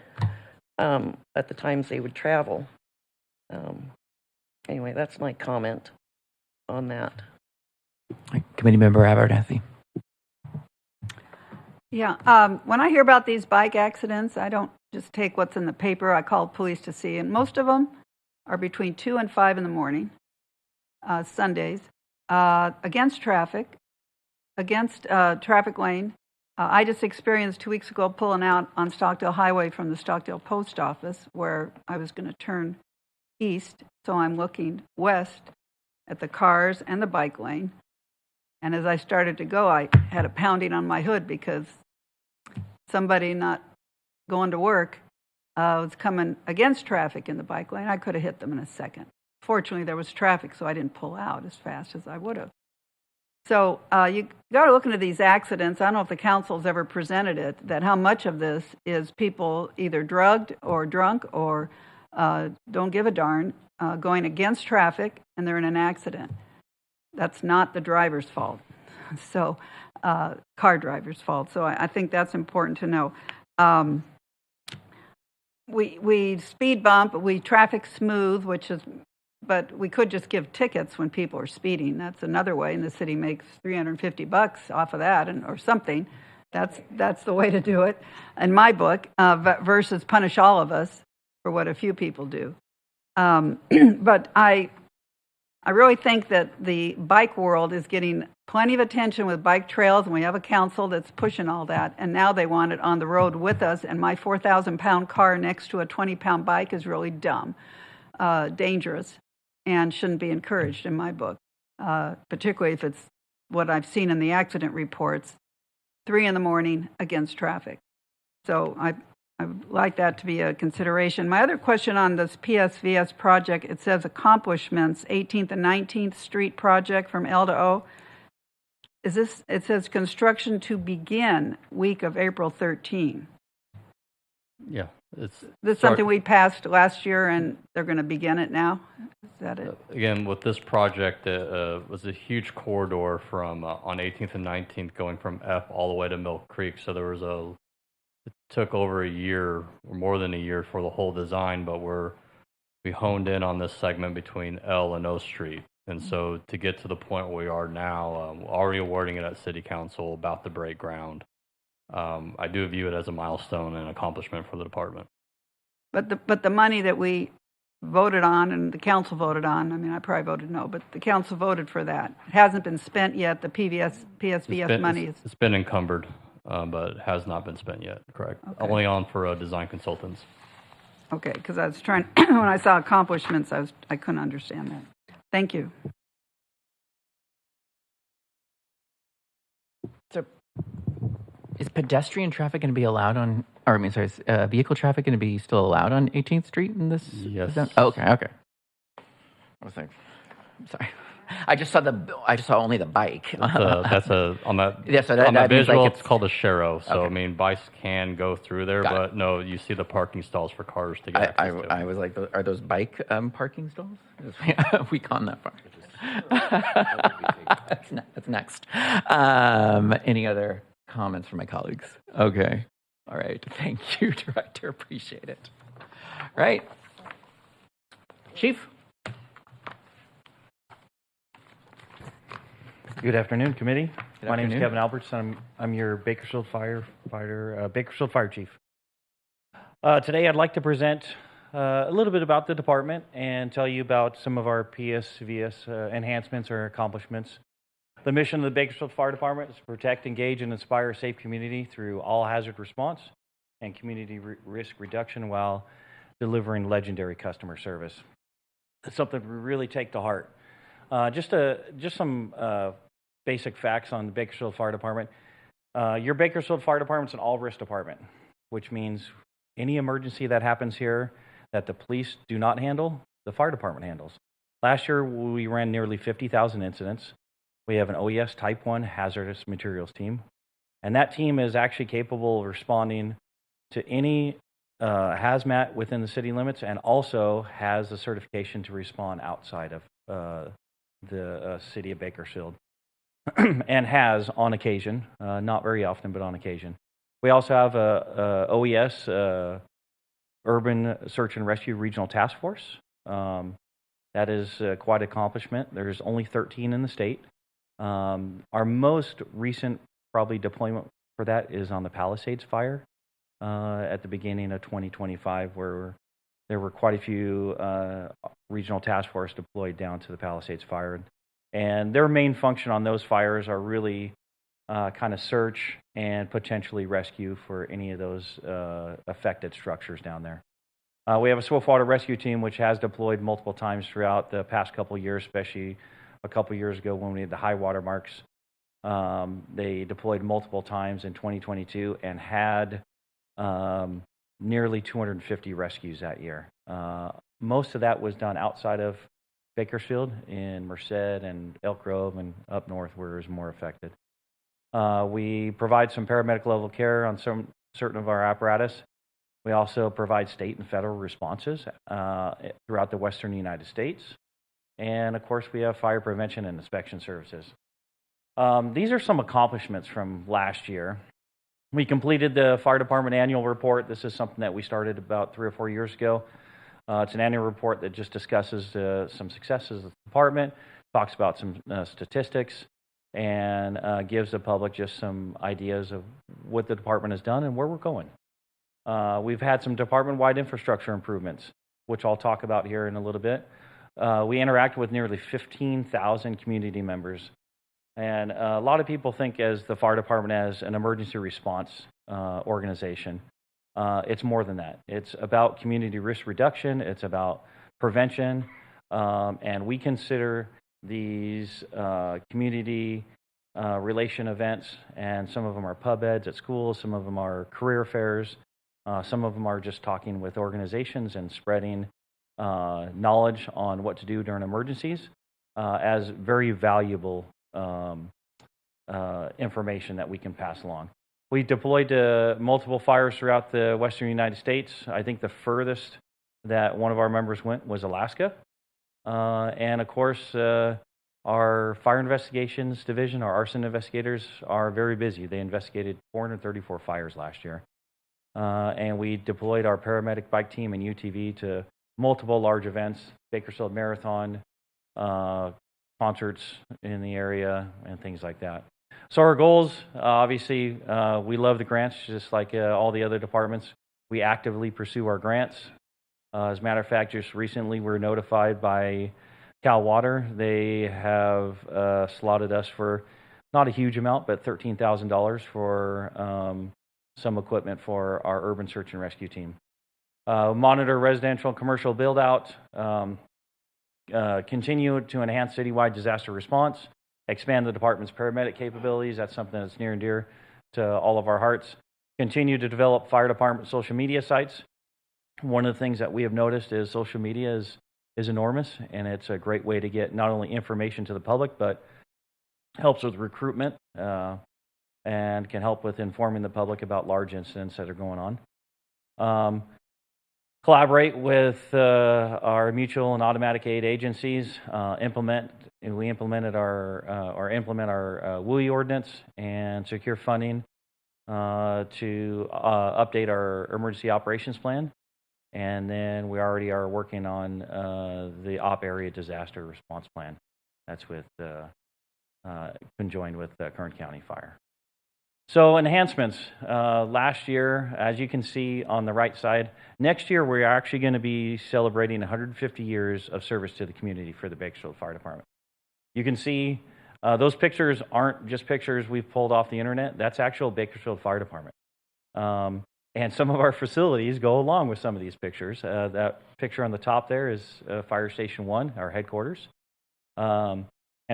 at the times they would travel. Anyway, that's my comment on that. Committee Member Abernathy. Yeah, when I hear about these bike accidents, I don't just take what's in the paper. I call police to see, and most of them are between 2 and 5 in the morning, Sundays, against traffic, against traffic lane. I just experienced 2 weeks ago pulling out on Stockdale Highway from the Stockdale Post Office where I was going to turn east, so I'm looking west at the cars and the bike lane. And as I started to go, I had a pounding on my hood because somebody not going to work was coming against traffic in the bike lane. I could have hit them in a second. Fortunately, there was traffic, so I didn't pull out as fast as I would have. So you got to look into these accidents. I don't know if the council's ever presented it, that how much of this is people either drugged or drunk or don't give a darn, going against traffic, and they're in an accident. That's not the driver's fault. So, car driver's fault. So I think that's important to know. We speed bump, we traffic smooth, but we could just give tickets when people are speeding. That's another way, and the city makes $350 off of that, or something. That's the way to do it, in my book, versus punish all of us for what a few people do. But I really think that the bike world is getting plenty of attention with bike trails, and we have a council that's pushing all that, and now they want it on the road with us, and my 4,000-pound car next to a 20-pound bike is really dumb, dangerous, and shouldn't be encouraged in my book, particularly if it's what I've seen in the accident reports, 3 in the morning against traffic. So I would like that to be a consideration. My other question on this PSVS project, it says accomplishments, 18th and 19th Street project from L to O. It says construction to begin week of April 13. Yeah, It's This is something we passed last year, and they're going to begin it now? Is that it? Again, with this project, it was a huge corridor from on 18th and 19th going from F all the way to Mill Creek. So it took over a year or more than a year for the whole design, but we honed in on this segment between L and O Street. And so to get to the point where we are now, already awarding it at City Council, about to break ground. I do view it as a milestone and accomplishment for the department. But the money that we voted on and the council voted on, I mean, I probably voted no, but the council voted for that. It hasn't been spent yet. The PSVS money is. It's been encumbered, but it has not been spent yet, correct? Okay. Only on for design consultants. Okay, because I was trying, when I saw accomplishments, I couldn't understand that. Thank you. So, is pedestrian traffic going to be allowed on, or I mean, sorry, is vehicle traffic going to be still allowed on 18th Street in this? Yes. Oh, okay. I was like, I'm sorry. I just saw only the bike. On that Yeah, so on that that means, visual, like, it's called a Sharrow. So Okay. I mean, bikes can go through there, Got but no, you see the parking stalls for cars to get access to. I was like, are those bike parking stalls? We gone that far. That's next. Any other comments from my colleagues? Okay. All right. Thank you, Director. Appreciate it. Right. Chief? Good afternoon, committee. Good My name is afternoon. Kevin Alberts. I'm your Bakersfield firefighter, Bakersfield Fire Chief. Today, I'd like to present a little bit about the department and tell you about some of our PSVS enhancements or accomplishments. The mission of the Bakersfield Fire Department is to protect, engage, and inspire a safe community through all hazard response and community risk reduction while delivering legendary customer service. It's something we really take to heart. Just some basic facts on the Bakersfield Fire Department. Your Bakersfield Fire Department's an all-risk department, which means any emergency that happens here that the police do not handle, the fire department handles. Last year, we ran nearly 50,000 incidents. We have an OES Type 1 hazardous materials team, and that team is actually capable of responding to any hazmat within the city limits and also has the certification to respond outside of the city of Bakersfield and has on occasion, not very often, but on occasion. We also have a OES Urban Search and Rescue Regional Task Force. That is quite an accomplishment. There's only 13 in the state. Our most recent probably deployment for that is on the Palisades fire at the beginning of 2025, where there were quite a few regional task force deployed down to the Palisades fire. And their main function on those fires are really kind of search and potentially rescue for any of those affected structures down there. We have a swiftwater rescue team which has deployed multiple times throughout the past couple of years, especially a couple of years ago when we had the high water marks. They deployed multiple times in 2022 and had nearly 250 rescues that year. Most of that was done outside of Bakersfield in Merced and Elk Grove and up north where it was more affected. We provide some paramedic level care on certain of our apparatus. We also provide state and federal responses throughout the western United States. And of course, we have fire prevention and inspection services. These are some accomplishments from last year. We completed the fire department annual report. This is something that we started about 3 or 4 years ago. It's an annual report that just discusses some successes of the department, talks about some statistics, and gives the public just some ideas of what the department has done and where we're going. We've had some department-wide infrastructure improvements, which I'll talk about here in a little bit. We interact with nearly 15,000 community members. And a lot of people think as the fire department as an emergency response organization. It's more than that. It's about community risk reduction. It's about prevention. And we consider these community relation events, and some of them are pub eds at schools, some of them are career fairs, some of them are just talking with organizations and spreading knowledge on what to do during emergencies as very valuable information that we can pass along. We deployed to multiple fires throughout the western United States. I think the furthest that one of our members went was Alaska. And of course, our fire investigations division, our arson investigators, are very busy. They investigated 434 fires last year. And we deployed our paramedic bike team and UTV to multiple large events, Bakersfield Marathon, concerts in the area, and things like that. So our goals, obviously, we love the grants, just like all the other departments. We actively pursue our grants. As a matter of fact, just recently we were notified by Cal Water. They have slotted us for not a huge amount, but $13,000 for some equipment for our urban search and rescue team. Monitor residential and commercial build out, continue to enhance citywide disaster response, expand the department's paramedic capabilities. That's something that's near and dear to all of our hearts. Continue to develop fire department social media sites. One of the things that we have noticed is social media is enormous, and it's a great way to get not only information to the public, but helps with recruitment and can help with informing the public about large incidents that are going on. Collaborate with our mutual and automatic aid agencies. We implement our WUI ordinance and secure funding to update our emergency operations plan. And then we already are working on the op area disaster response plan. That's with conjoined with Kern County Fire. So enhancements. Last year, as you can see on the right side, next year we're actually going to be celebrating 150 years of service to the community for the Bakersfield Fire Department. You can see those pictures aren't just pictures we've pulled off the internet. That's actual Bakersfield Fire Department. And some of our facilities go along with some of these pictures. That picture on the top there is Fire Station 1, our headquarters. And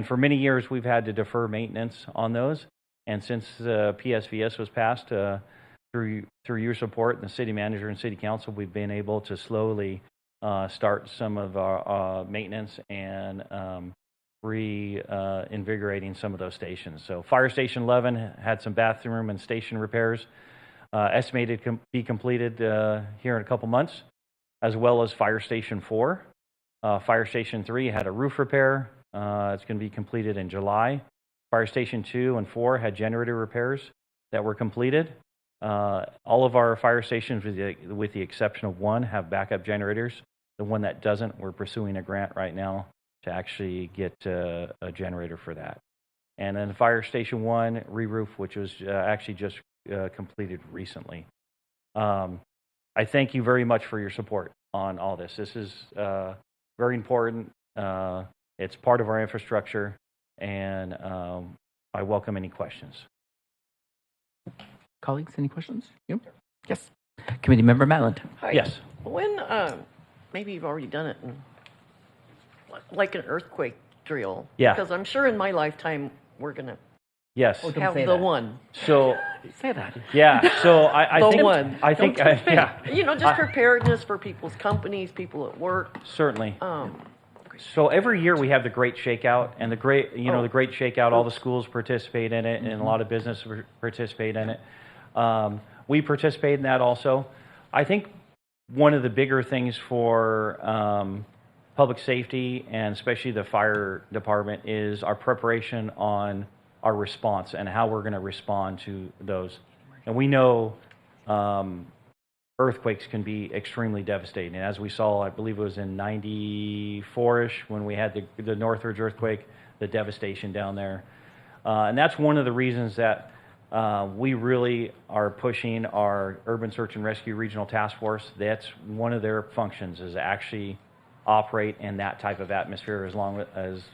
for many years, we've had to defer maintenance on those. And since PSVS was passed, through your support and the city manager and city council, we've been able to slowly start some of our maintenance and reinvigorating some of those stations. So Fire Station 11 had some bathroom and station repairs. Estimated to be completed here in a couple months, as well as Fire Station 4. Fire Station 3 had a roof repair. It's going to be completed in July. Fire Station 2 and 4 had generator repairs that were completed. All of our fire stations, with the exception of one, have backup generators. The one that doesn't, we're pursuing a grant right now to actually get a generator for that. And then Fire Station 1 re-roof, which was actually just completed recently. I thank you very much for your support on all this. This is very important. It's part of our infrastructure, and I welcome any questions. Colleagues, any questions? You? Yes. Committee Member Matland. Hi. Yes. When, maybe you've already done it, like an earthquake drill. Yeah. Because I'm sure in my lifetime we're going to Yes. have the one. So Say that. yeah. So I The think one. I think yeah. You know, just preparedness for people's companies, people at work. Certainly. So every year we have the Great Shakeout, and the Great Shakeout, all the schools participate in it, and a lot of businesses participate in it. We participate in that also. I think one of the bigger things for public safety, and especially the fire department, is our preparation on our response and how we're going to respond to those. And we know earthquakes can be extremely devastating. And as we saw, I believe it was in 94-ish when we had the Northridge earthquake, the devastation down there. And that's one of the reasons that we really are pushing our Urban Search and Rescue Regional Task Force. That's one of their functions, is actually operate in that type of atmosphere as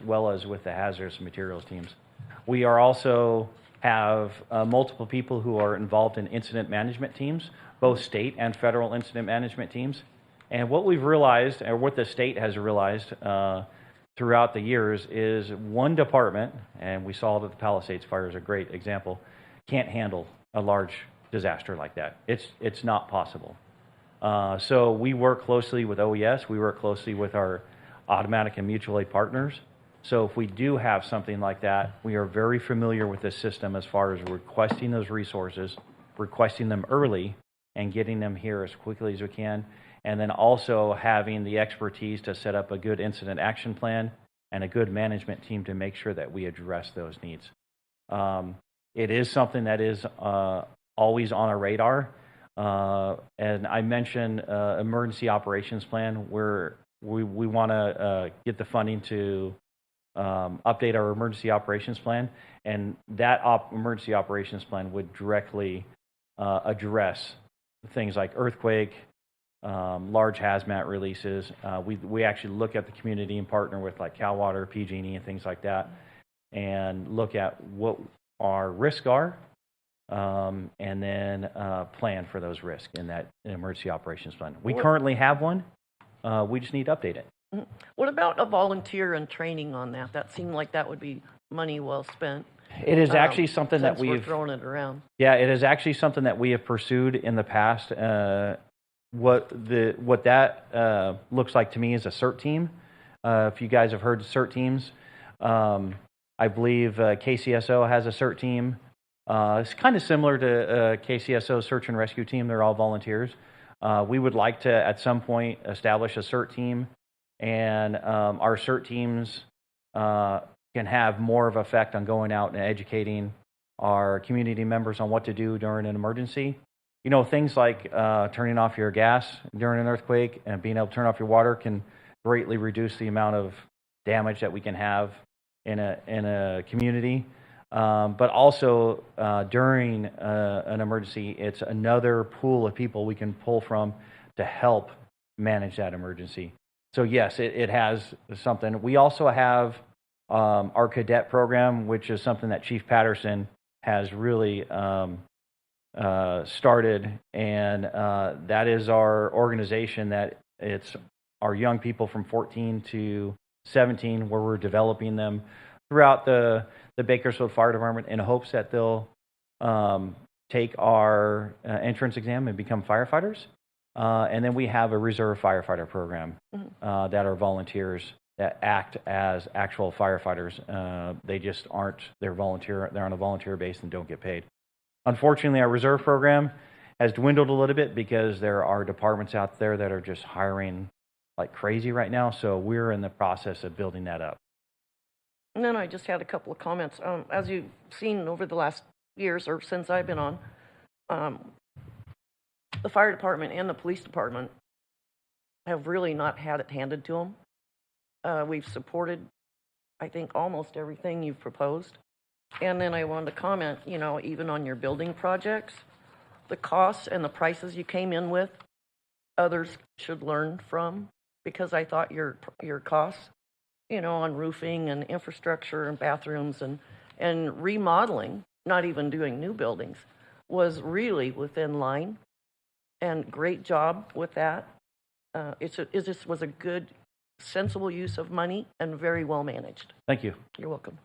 well as with the hazardous materials teams. We are also have multiple people who are involved in incident management teams, both state and federal incident management teams. And what we've realized, or what the state has realized throughout the years, is one department, and we saw that the Palisades fire is a great example, can't handle a large disaster like that. It's not possible. So we work closely with OES. We work closely with our automatic and mutual aid partners So if we do have something like that, we are very familiar with this system as far as requesting those resources, requesting them early, and getting them here as quickly as we can. And then also having the expertise to set up a good incident action plan and a good management team to make sure that we address those needs. It is something that is always on our radar. And I mentioned emergency operations plan, where we want to get the funding to update our emergency operations plan. And that emergency operations plan would directly address things like earthquake, large hazmat releases. We actually look at the community and partner with like Cal Water, PG&E, and things like that, and look at what our risks are, and then plan for those risks in that emergency operations plan. We currently have one. We just need to update it. What about a volunteer and training on that? That seemed like that would be money well spent. It is actually something that we're throwing it around. Yeah, it is actually something that we have pursued in the past. What that looks like to me is a CERT team. If you guys have heard of CERT teams, I believe KCSO has a CERT team. It's kind of similar to KCSO search and rescue team. They're all volunteers. We would like to, at some point, establish a CERT team, and our CERT teams can have more of an effect on going out and educating our community members on what to do during an emergency. You know, things like turning off your gas during an earthquake and being able to turn off your water can greatly reduce the amount of damage that we can have in a community. But also during an emergency, it's another pool of people we can pull from to help manage that emergency. So yes, it has something. We also have our cadet program, which is something that Chief Patterson has really started, and that is our organization that it's our young people from 14 to 17, where we're developing them throughout the Bakersfield Fire Department in hopes that they'll take our entrance exam and become firefighters. And then we have a reserve firefighter program that are volunteers that act as actual firefighters. They just aren't, they're on a volunteer base and don't get paid. Unfortunately, our reserve program has dwindled a little bit because there are departments out there that are just hiring like crazy right now. So we're in the process of building that up. And then I just had a couple of comments. As you've seen over the last years or since I've been on, the fire department and the police department have really not had it handed to them. We've supported, I think, almost everything you've proposed. And then I wanted to comment, you know, even on your building projects, the costs and the prices you came in with, others should learn from, because I thought your costs, you know, on roofing and infrastructure and bathrooms and remodeling, not even doing new buildings, was really within line. And great job with that. It just was a good, sensible use of money and very well managed. Thank you. You're welcome.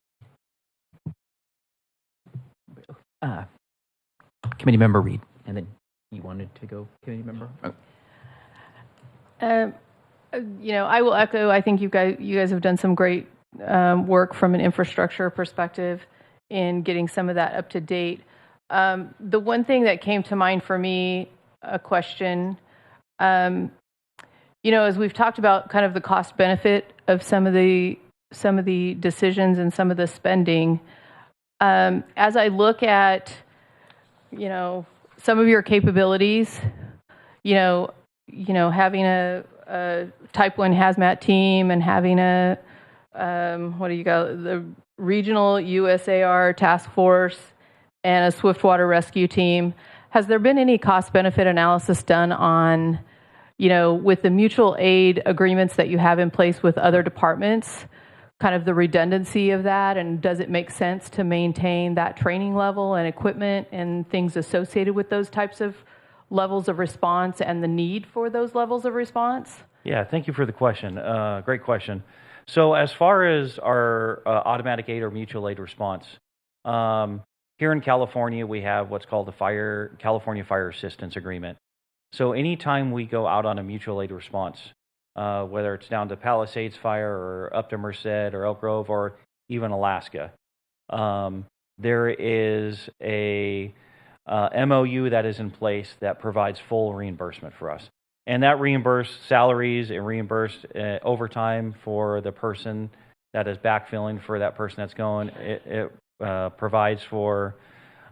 Committee Member Reed, and then you wanted to go, Committee Member? You know, I will echo. I think you guys have done some great work from an infrastructure perspective in getting some of that up to date. The one thing that came to mind for me, a question, you know, as we've talked about kind of the cost benefit of some of the decisions and some of the spending, as I look at, you know, some of your capabilities, you know, having a Type 1 hazmat team and having a the regional USAR task force and a swiftwater rescue team. Has there been any cost benefit analysis done on, you know, with the mutual aid agreements that you have in place with other departments, kind of the redundancy of that, and does it make sense to maintain that training level and equipment and things associated with those types of levels of response and the need for those levels of response? Yeah, thank you for the question. Great question. So as far as our automatic aid or mutual aid response, here in California, we have what's called the California Fire Assistance Agreement. So anytime we go out on a mutual aid response, whether it's down to Palisades Fire or up to Merced or Elk Grove or even Alaska. There is a MOU that is in place that provides full reimbursement for us. And that reimbursed salaries, it reimbursed overtime for the person that is backfilling for that person that's going. It provides for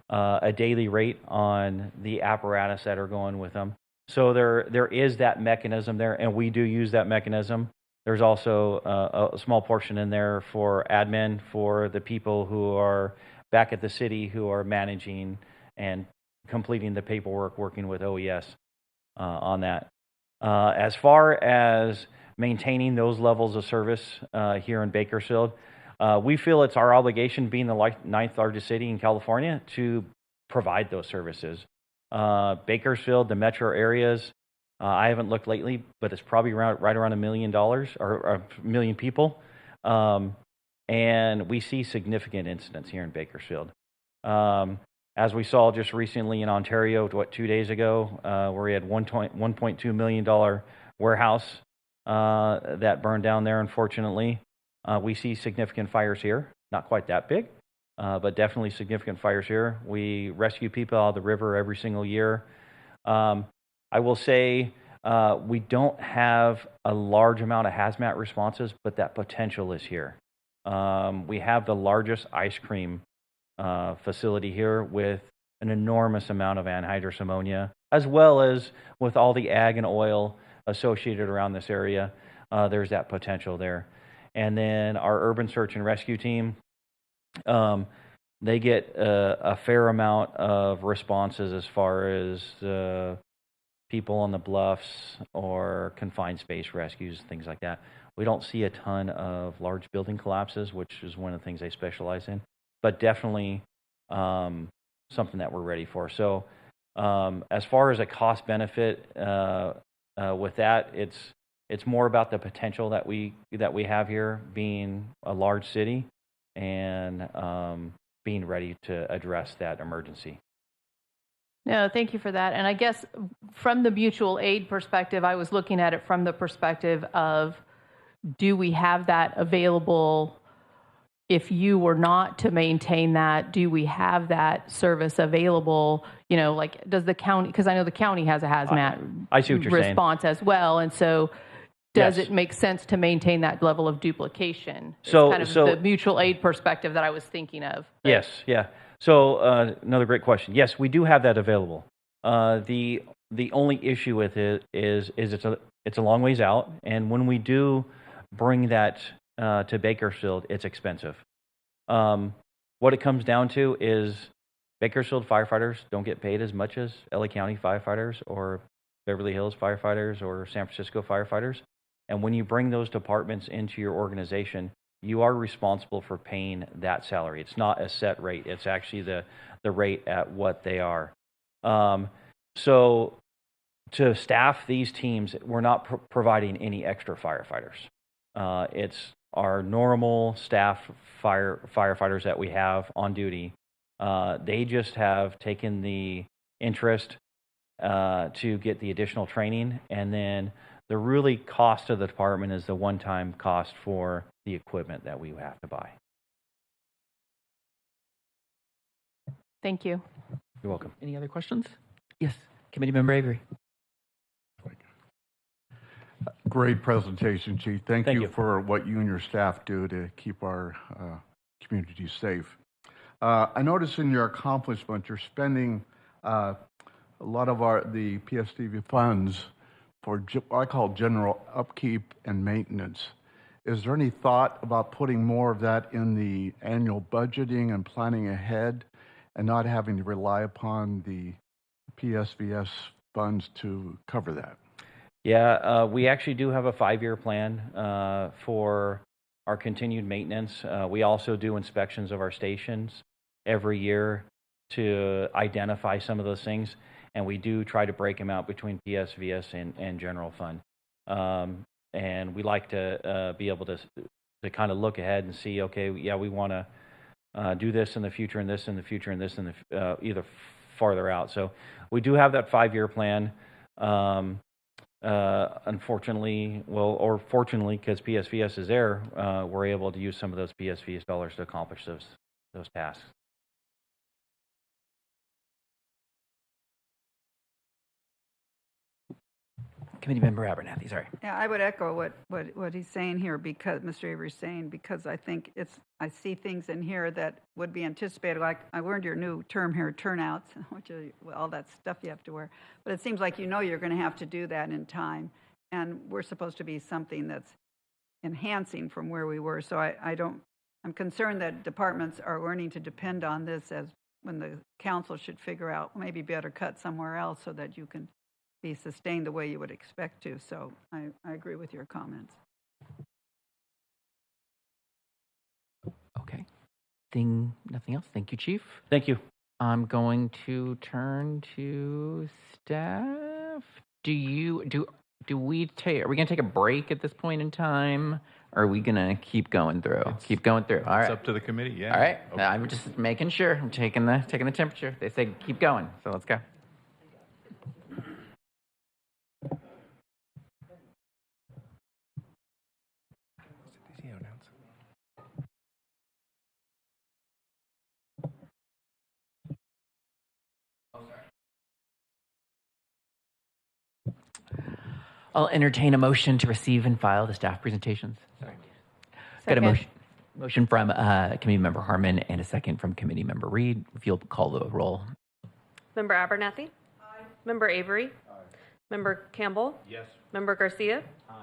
a daily rate on the apparatus that are going with them. So there is that mechanism there, and we do use that mechanism. There's also a small portion in there for admin for the people who are back at the city who are managing and completing the paperwork, working with OES on that. As far as maintaining those levels of service here in Bakersfield, we feel it's our obligation, being the ninth largest city in California, to provide those services. Bakersfield, the metro areas, I haven't looked lately, but it's probably right around $1 million or 1 million people. And we see significant incidents here in Bakersfield. As we saw just recently in Ontario, 2 days ago, where we had $1.2 million warehouse that burned down there, unfortunately. We see significant fires here, not quite that big, but definitely significant fires here. We rescue people out of the river every single year. I will say we don't have a large amount of hazmat responses, but that potential is here. We have the largest ice cream facility here with an enormous amount of anhydrous ammonia, as well as with all the ag and oil associated around this area. There's that potential there. And then our urban search and rescue team, they get a fair amount of responses as far as people on the bluffs or confined space rescues, things like that. We don't see a ton of large building collapses, which is one of the things they specialize in, but definitely something that we're ready for. So as far as a cost benefit with that, it's more about the potential that we have here, being a large city and being ready to address that emergency. No, thank you for that. And I guess from the mutual aid perspective, I was looking at it from the perspective of, do we have that available? If you were not to maintain that, do we have that service available? You know, like, does the county, because I know the county has a hazmat I see what you're response as well. And so does it make sense to maintain that level of duplication? So, it's kind of the mutual aid perspective that I was thinking of. Yes, yeah. So another great question. Yes, we do have that available. The only issue with it is it's a long ways out, and when we do bring that to Bakersfield, it's expensive. What it comes down to is Bakersfield firefighters don't get paid as much as LA County firefighters or Beverly Hills firefighters or San Francisco firefighters. And when you bring those departments into your organization, you are responsible for paying that salary. It's not a set rate. It's actually the rate at what they are. So to staff these teams, we're not providing any extra firefighters. It's our normal staff firefighters that we have on duty. They just have taken the interest to get the additional training, and then the really cost of the department is the one-time cost for the equipment that we have to buy. Thank you. You're welcome. Any other questions? Yes, Committee Member Avery. Great presentation, Chief. Thank Thank you you for what you and your staff do to keep our community safe. I notice in your accomplishment, you're spending a lot of the PSTV funds for what I call general upkeep and maintenance. Is there any thought about putting more of that in the annual budgeting and planning ahead and not having to rely upon the PSVS funds to cover that? Yeah, we actually do have a 5-year plan for our continued maintenance. We also do inspections of our stations every year to identify some of those things, and we do try to break them out between PSVS and general fund. And we like to be able to kind of look ahead and see, okay, yeah, we want to do this in the future, and this in the future, and this in the either farther out. So we do have that 5-year plan. unfortunately, well, or fortunately, because PSVS is there, we're able to use some of those PSVS dollars to accomplish those tasks. Committee Member Abernathy, sorry. Yeah, I would echo what he's saying here, because Mr. Avery's saying, because I think I see things in here that would be anticipated. Like, I learned your new term here, turnouts, which is all that stuff you have to wear. But it seems like you're going to have to do that in time. And we're supposed to be something that's enhancing from where we were. So I'm concerned that departments are learning to depend on this, as when the council should figure out maybe better cut somewhere else so that you can be sustained the way you would expect to. So I agree with your comments. Okay. Nothing else? Thank you, Chief. Thank you. I'm going to turn to staff. Are we going to take a break at this point in time? Or are we going to keep going through? Keep going through. All right. It's up to the committee, yeah. All right. Okay. I'm just making sure. I'm taking the temperature. They say keep going. So let's go. I'll entertain a motion to receive and file the staff presentations. Got a motion from Committee Member Harmon and a second from Committee Member Reed. If you'll call the roll. Member Abernathy? Aye. Member Avery? Aye. Member Campbell? Yes. Member Garcia? Aye.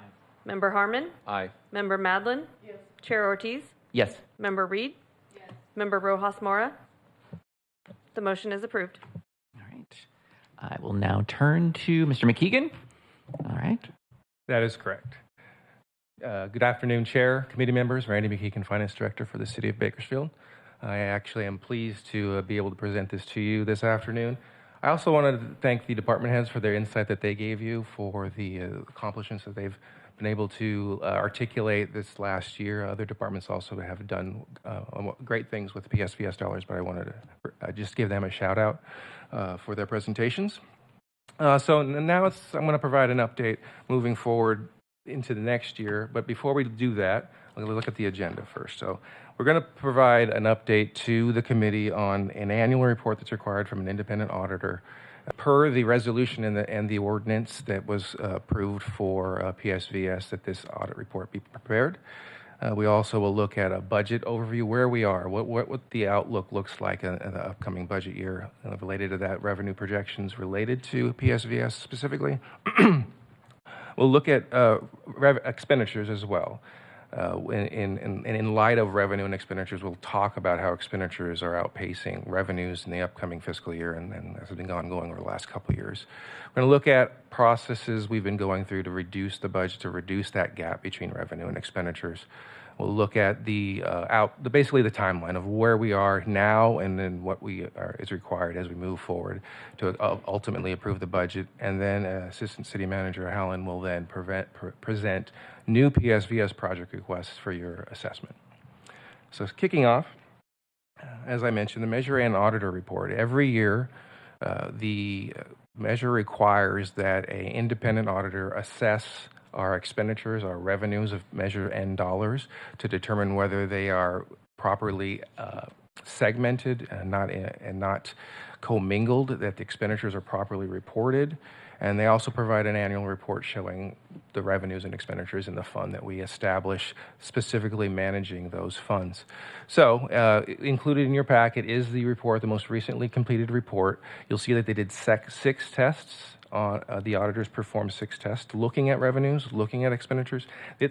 Member Harmon? Aye. Member Madlin? Yes. Chair Ortiz? Yes. Member Reed? Yes. Member Rojas Mora? The motion is approved. All right. I will now turn to Mr. McKeegan. All right. That is correct. Good afternoon, Chair, committee members. Randy McKeegan, Finance Director for the City of Bakersfield. I actually am pleased to be able to present this to you this afternoon. I also wanted to thank the department heads for their insight that they gave you, for the accomplishments that they've been able to articulate this last year. Other departments also have done great things with PSVS dollars, but I wanted to just give them a shout out for their presentations. So now I'm going to provide an update moving forward into the next year. But before we do that, I'm going to look at the agenda first. So we're going to provide an update to the committee on an annual report that's required from an independent auditor per the resolution and the ordinance that was approved for PSVS, that this audit report be prepared. We also will look at a budget overview, where we are, what the outlook looks like in the upcoming budget year related to that, revenue projections related to PSVS specifically. We'll look at expenditures as well. In light of revenue and expenditures, we'll talk about how expenditures are outpacing revenues in the upcoming fiscal year, and this has been ongoing over the last couple of years. We're going to look at processes we've been going through to reduce the budget, to reduce that gap between revenue and expenditures. We'll look at basically the timeline of where we are now and then what is required as we move forward to ultimately approve the budget. And then Assistant City Manager Hallen will then present new PSVS project requests for your assessment. So kicking off, as I mentioned, the Measure and Auditor Report. Every year, the measure requires that an independent auditor assess our expenditures, our revenues of Measure N dollars, to determine whether they are properly segmented and not commingled, that the expenditures are properly reported. And they also provide an annual report showing the revenues and expenditures in the fund that we establish, specifically managing those funds. So included in your packet is the report, the most recently completed report. You'll see that they did 6 tests. The auditors performed 6 tests looking at revenues, looking at expenditures.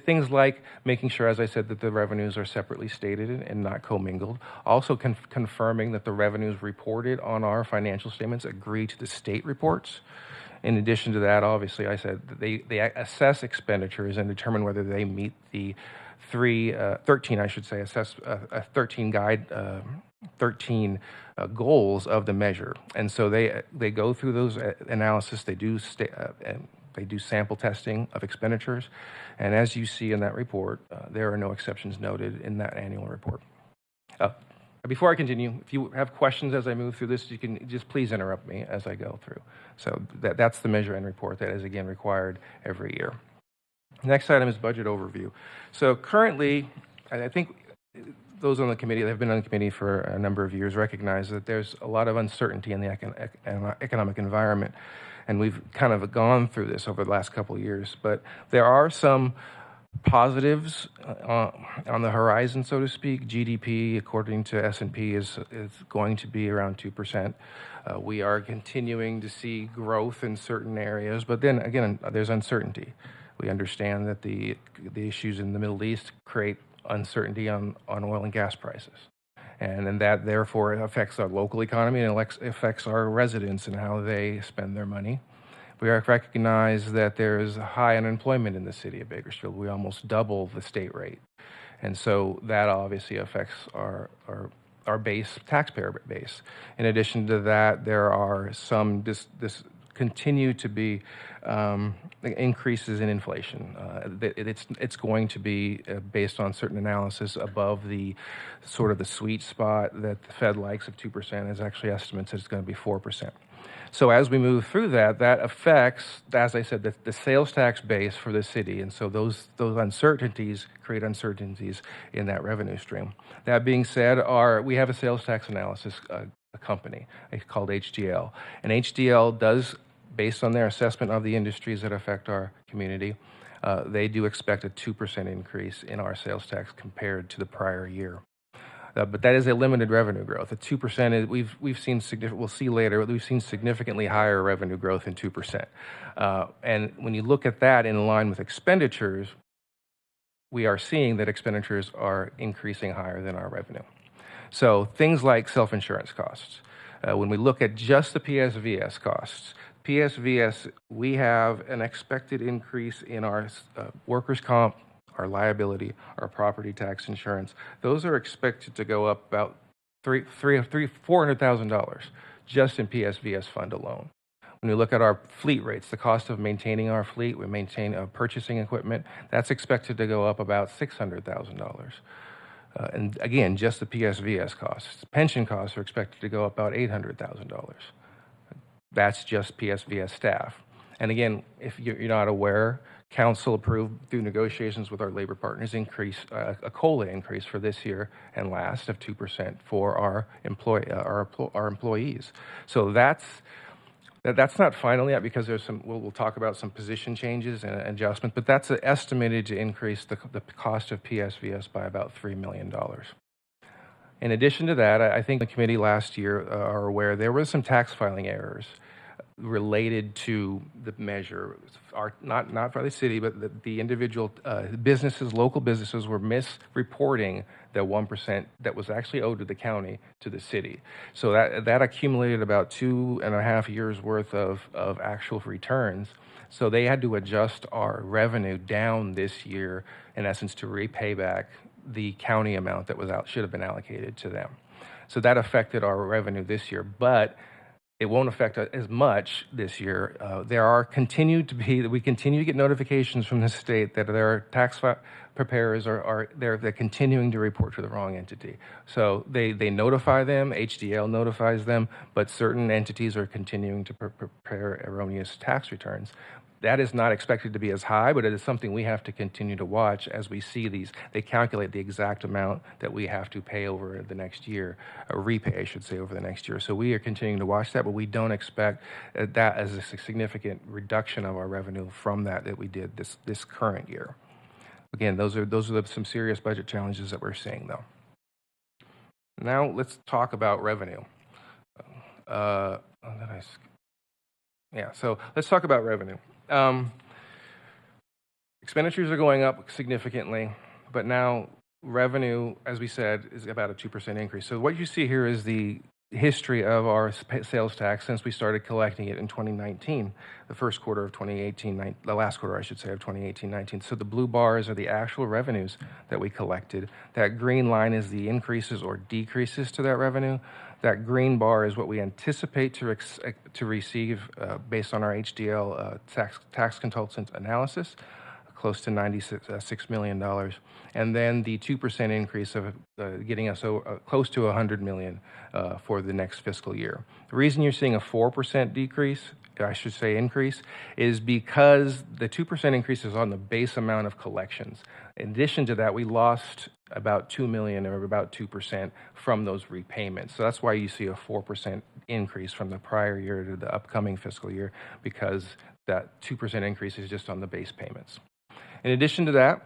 Things like making sure, as I said, that the revenues are separately stated and not commingled. Also confirming that the revenues reported on our financial statements agree to the state reports. In addition to that, obviously, I said that they assess expenditures and determine whether they meet the 13 goals of the measure. And so they go through those analysis. They do sample testing of expenditures. And as you see in that report, there are no exceptions noted in that annual report. Before I continue, if you have questions as I move through this, you can just please interrupt me as I go through. So that's the measure and report that is, again, required every year. Next item is budget overview. So currently, I think those on the committee that have been on the committee for a number of years recognize that there's a lot of uncertainty in the economic environment, and we've kind of gone through this over the last couple of years. But there are some positives on the horizon, so to speak. GDP, according to S&P, is going to be around 2%. We are continuing to see growth in certain areas, but then again, there's uncertainty. We understand that the issues in the Middle East create uncertainty on oil and gas prices. And then that therefore affects our local economy and affects our residents and how they spend their money. We recognize that there is high unemployment in the city of Bakersfield. We almost double the state rate. And so that obviously affects our base, taxpayer base. In addition to that, there are some continue to be increases in inflation. It's going to be based on certain analysis above the sort of the sweet spot that the Fed likes of 2%. Is actually estimates that it's going to be 4%. So as we move through that affects, as I said, the sales tax base for the city, and so those uncertainties create uncertainties in that revenue stream. That being said, we have a sales tax analysis a company called HDL, and HDL does, based on their assessment of the industries that affect our community, they do expect a 2% increase in our sales tax compared to the prior year. But that is a limited revenue growth. At 2%, we've seen we'll see later, we've seen significantly higher revenue growth in 2%. And when you look at that in line with expenditures, we are seeing that expenditures are increasing higher than our revenue. So things like self-insurance costs. When we look at just the PSVS costs, PSVS, we have an expected increase in our workers' comp, our liability, our property tax insurance. Those are expected to go up about $400,000 just in PSVS fund alone. When we look at our fleet rates, the cost of maintaining our fleet, we maintain purchasing equipment, that's expected to go up about $600,000. And again, just the PSVS costs. Pension costs are expected to go up about $800,000. That's just PSVS staff. And again, if you're not aware, Council approved through negotiations with our labor partners a COLA increase for this year and last of 2% for our employees. So that's not final yet because there's we'll talk about some position changes and adjustments, but that's estimated to increase the cost of PSVS by about $3 million. In addition to that, I think the committee last year are aware there were some tax filing errors related to the measure, not by the city, but the individual businesses, local businesses were misreporting the 1% that was actually owed to the county to the city. So that accumulated about 2.5 years worth of actual returns. So they had to adjust our revenue down this year, in essence, to repay back the county amount that should have been allocated to them. So that affected our revenue this year, but it won't affect as much this year. We continue to get notifications from the state that their tax preparers they're continuing to report to the wrong entity. So they notify them, HDL notifies them, but certain entities are continuing to prepare erroneous tax returns. That is not expected to be as high, but it is something we have to continue to watch as we see these. They calculate the exact amount that we have to pay over the next year, or repay, I should say, over the next year. So we are continuing to watch that, but we don't expect that as a significant reduction of our revenue from that we did this current year. Again, those are some serious budget challenges that we're seeing, though. Now let's talk about revenue. So let's talk about revenue. Expenditures are going up significantly, but now revenue, as we said, is about a 2% increase. So what you see here is the history of our sales tax since we started collecting it in 2019, the first quarter of 2018, the last quarter, I should say, of 2018-19. So the blue bars are the actual revenues that we collected. That green line is the increases or decreases to that revenue. That green bar is what we anticipate to receive based on our HDL tax consultant analysis. close to $96 million. And then the 2% increase of getting us close to $100 million for the next fiscal year. The reason you're seeing a 4% decrease, I should say increase, is because the 2% increase is on the base amount of collections. In addition to that, we lost about $2 million, or about 2%, from those repayments. So that's why you see a 4% increase from the prior year to the upcoming fiscal year, because that 2% increase is just on the base payments. In addition to that,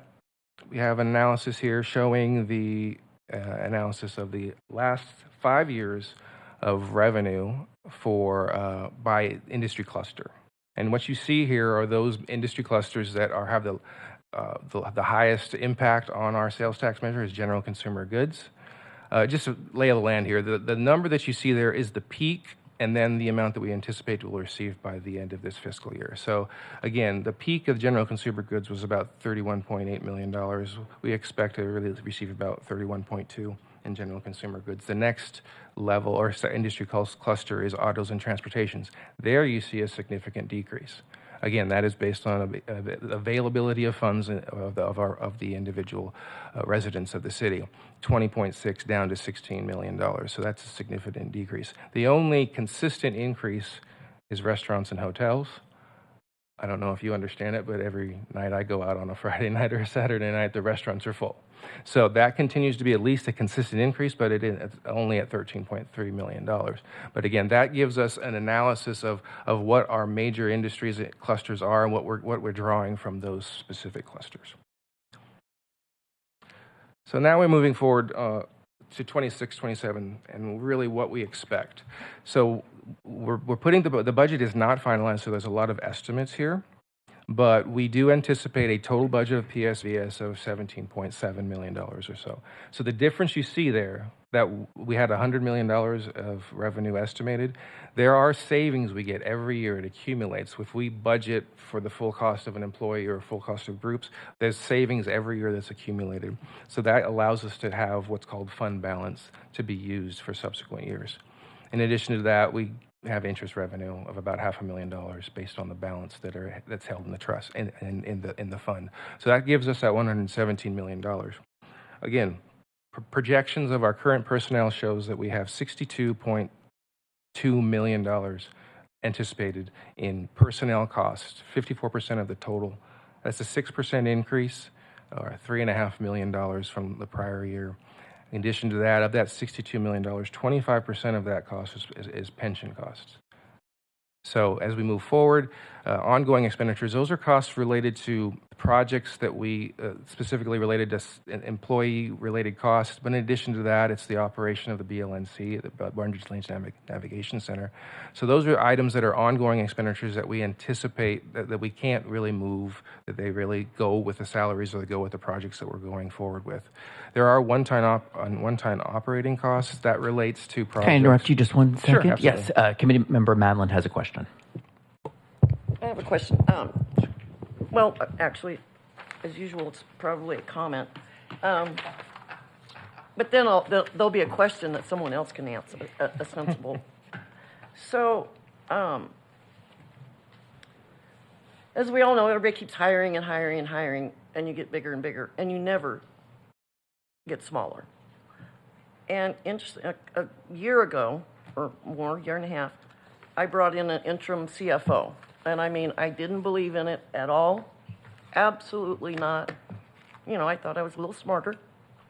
we have an analysis here showing the analysis of the last 5 years of revenue for by industry cluster. And what you see here are those industry clusters that have the highest impact on our sales tax measure is general consumer goods. Just a lay of the land here, the number that you see there is the peak, and then the amount that we anticipate will receive by the end of this fiscal year. So again, the peak of general consumer goods was about $31.8 million. We expect to really receive about $31.2 in general consumer goods. The next level or industry cluster is autos and transportations. There you see a significant decrease. Again, that is based on availability of funds of the individual residents of the city. 20.6 down to $16 million. So that's a significant decrease. The only consistent increase is restaurants and hotels. I don't know if you understand it, but every night I go out on a Friday night or a Saturday night, the restaurants are full. So that continues to be at least a consistent increase, but it's only at $13.3 million. But again, that gives us an analysis of what our major industries clusters are and what we're drawing from those specific clusters. So now we're moving forward to 26, 27, and really what we expect. So we're putting the budget is not finalized, so there's a lot of estimates here. But we do anticipate a total budget of PSVS of $17.7 million or so. So the difference you see there, that we had $100 million of revenue estimated, there are savings we get every year. It accumulates. If we budget for the full cost of an employee or full cost of groups, there's savings every year that's accumulated. So that allows us to have what's called fund balance to be used for subsequent years. In addition to that, we have interest revenue of about $500,000 based on the balance that's held in the trust and in the fund. So that gives us that $117 million. Again, projections of our current personnel shows that we have $62.2 million anticipated in personnel costs, 54% of the total. That's a 6% increase, or $3.5 million from the prior year. In addition to that, of that $62 million, 25% of that cost is pension costs. So as we move forward, ongoing expenditures, those are costs related to projects that we specifically related to employee-related costs. But in addition to that, it's the operation of the BLNC, the Boynton Beach Lanes Navigation Center. So those are items that are ongoing expenditures that we anticipate that we can't really move, that they really go with the salaries or they go with the projects that we're going forward with. There are one-time operating costs that relates to projects. Can I interrupt you just 1 second? Sure, absolutely. Yes, Committee Member Madeline has a question. I have a question. Well, actually, as usual, it's probably a comment. But then there'll be a question that someone else can answer, a sensible. So, as we all know, everybody keeps hiring and hiring and hiring, and you get bigger and bigger, and you never get smaller. And interesting, a year ago, or more, year and a half, I brought in an interim CFO. And I mean, I didn't believe in it at all. Absolutely not. You know, I thought I was a little smarter.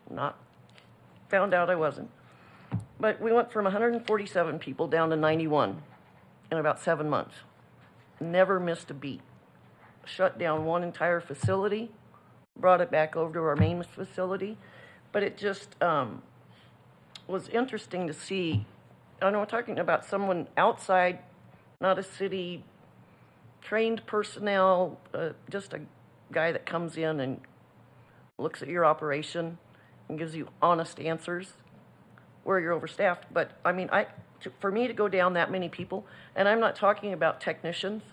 Found out I wasn't. But we went from 147 people down to 91 in about 7 months. Never missed a beat. Shut down one entire facility, brought it back over to our main facility. But it just was interesting to see. I know we're talking about someone outside, not a city trained personnel, just a guy that comes in and looks at your operation and gives you honest answers where you're overstaffed. But I mean, for me to go down that many people, and I'm not talking about technicians,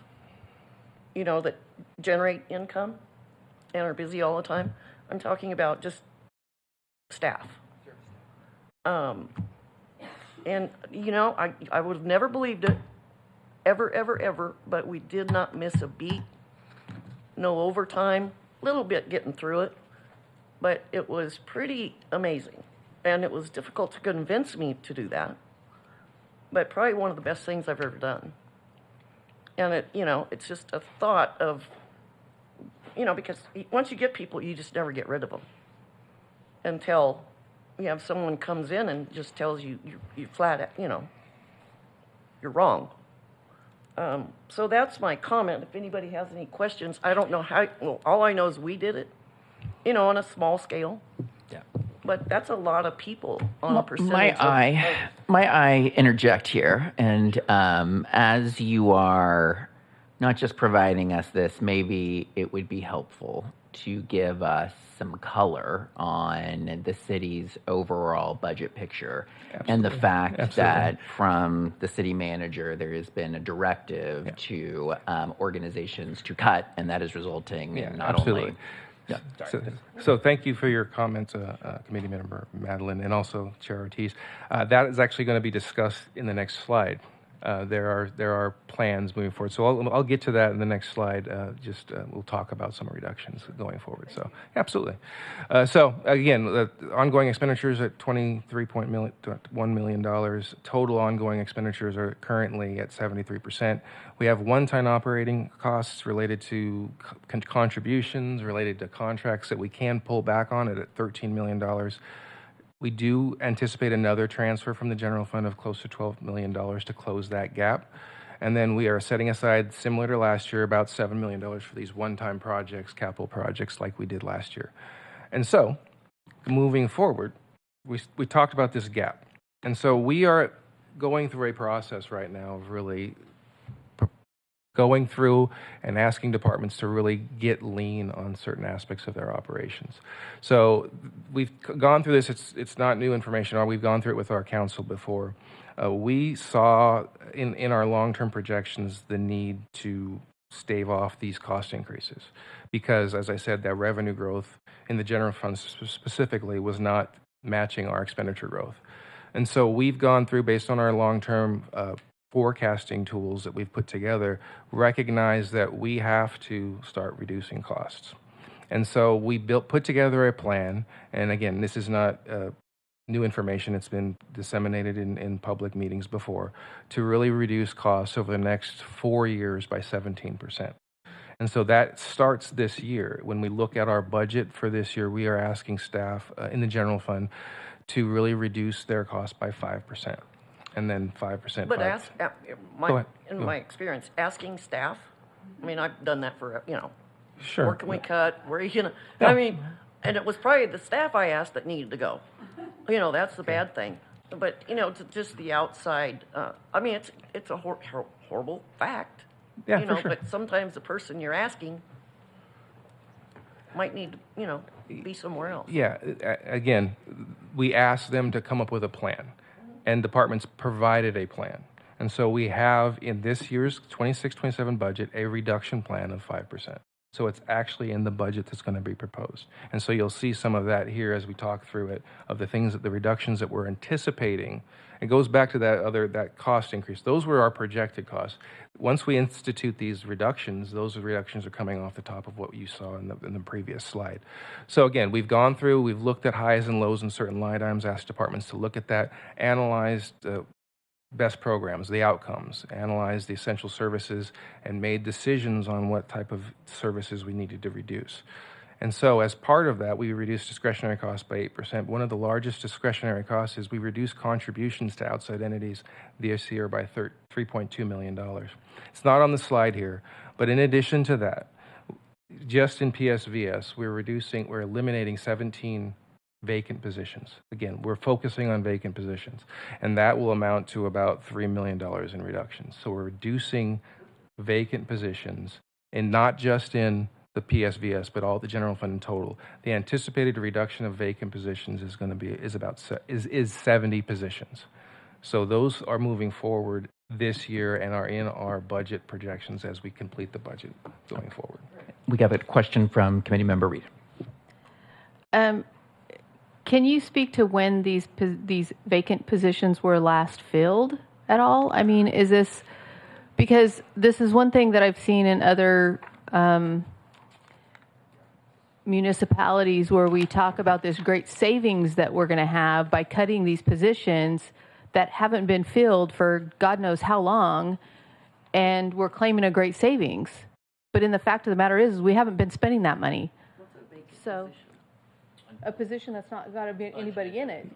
you know, that generate income and are busy all the time. I'm talking about just staff. And you know, I would have never believed it. Ever, but we did not miss a beat. No overtime, little bit getting through it, but it was pretty amazing. And it was difficult to convince me to do that, but probably one of the best things I've ever done. And it's just a thought of, because once you get people, you just never get rid of them until you have someone comes in and just tells you flat, you're wrong. So that's my comment. If anybody has any questions, I don't know how, all I know is we did it, on a small scale. Yeah. But that's a lot of people on a percentage. Might I interject here? And as you are not just providing us this, maybe it would be helpful to give us some color on the city's overall budget picture. Absolutely. And the fact Absolutely. that from the city manager, there has been a directive to organizations to cut, and that is resulting in not absolutely. only... Yeah. So thank you for your comments, Committee Member Madeline, and also Chair Ortiz. That is actually going to be discussed in the next slide. There are plans moving forward. So I'll get to that in the next slide. We'll talk about some reductions going forward. So absolutely. So again, the ongoing expenditures at $23.1 million. Total ongoing expenditures are currently at 73%. We have one-time operating costs related to contributions, related to contracts that we can pull back on at $13 million. We do anticipate another transfer from the general fund of close to $12 million to close that gap. And then we are setting aside, similar to last year, about $7 million for these one-time projects, capital projects like we did last year. And so, moving forward, we talked about this gap. And so we are going through a process right now of really going through and asking departments to really get lean on certain aspects of their operations. So we've gone through this. It's not new information. We've gone through it with our council before. We saw in our long-term projections the need to stave off these cost increases because, as I said, that revenue growth in the general fund specifically was not matching our expenditure growth. And so we've gone through, based on our long-term forecasting tools that we've put together, recognize that we have to start reducing costs. And so we put together a plan, and again, this is not new information, it's been disseminated in public meetings before, to really reduce costs over the next 4 years by 17%. And so that starts this year. When we look at our budget for this year, we are asking staff in the general fund to really reduce their costs by 5%. And then 5%. But in my experience, asking staff, I mean, I've done that for, Sure. Where can we cut? Where are you going to, Yeah. I mean, and it was probably the staff I asked that needed to go. That's the bad thing. But, to just the outside, I mean, it's a horrible fact. Yeah, for sure. But sometimes the person you're asking might need to, be somewhere else. Yeah, again, we asked them to come up with a plan, and departments provided a plan. And so we have in this year's 26-27 budget a reduction plan of 5%. So it's actually in the budget that's going to be proposed. And so you'll see some of that here as we talk through it, of the things the reductions that we're anticipating. It goes back to that cost increase. Those were our projected costs. Once we institute these reductions, those reductions are coming off the top of what you saw in the previous slide. So again, we've gone through, we've looked at highs and lows in certain line items, asked departments to look at that, analyzed best programs, the outcomes, analyzed the essential services, and made decisions on what type of services we needed to reduce. And so as part of that, we reduced discretionary costs by 8%. One of the largest discretionary costs is we reduced contributions to outside entities this year by $3.2 million. It's not on the slide here, but in addition to that, just in PSVS, we're eliminating 17 vacant positions. Again, we're focusing on vacant positions, and that will amount to about $3 million in reductions. So we're reducing vacant positions, and not just in the PSVS, but all the general fund in total. The anticipated reduction of vacant positions is 70 positions. So those are moving forward this year and are in our budget projections as we complete the budget going forward. We have a question from Committee Member Reed. Can you speak to when these vacant positions were last filled at all? I mean, is this, because this is one thing that I've seen in other municipalities where we talk about this great savings that we're going to have by cutting these positions that haven't been filled for God knows how long, and we're claiming a great savings. But in the fact of the matter is we haven't been spending that money. So a position that's not got to be anybody in it.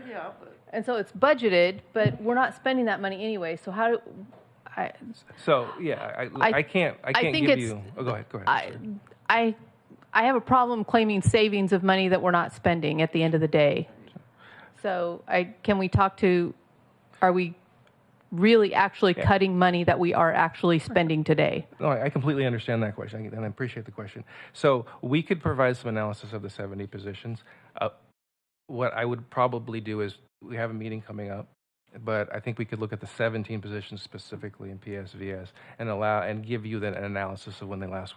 Yeah, And so it's budgeted, but we're not spending that money anyway. So how do I? So yeah, I can't think give it's- you. Oh, go ahead. Go ahead. I have a problem claiming savings of money that we're not spending at the end of the day. So can we talk to, are we really actually cutting money that we are actually spending today? No, I completely understand that question, and I appreciate the question. So we could provide some analysis of the 70 positions. What I would probably do is, we have a meeting coming up, but I think we could look at the 17 positions specifically in PSVS and give you then an analysis of when they last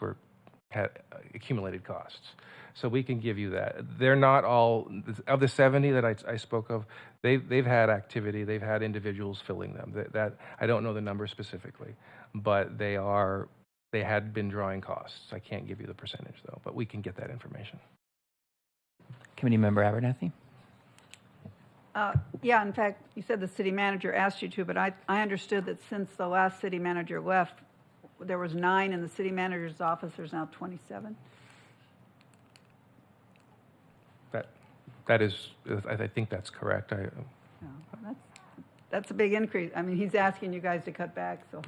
had accumulated costs. So we can give you that. They're not all of the 70 that I spoke of. They've had activity. They've had individuals filling them. That I don't know the number specifically, but they had been drawing costs. I can't give you the percentage though, but we can get that information. Committee Member Abernathy? Yeah, in fact, you said the city manager asked you to, but I understood that since the last city manager left, there was 9 in the city manager's office. There's now 27. That is, I think that's correct. That's a big increase. I mean, he's asking you guys to cut back, so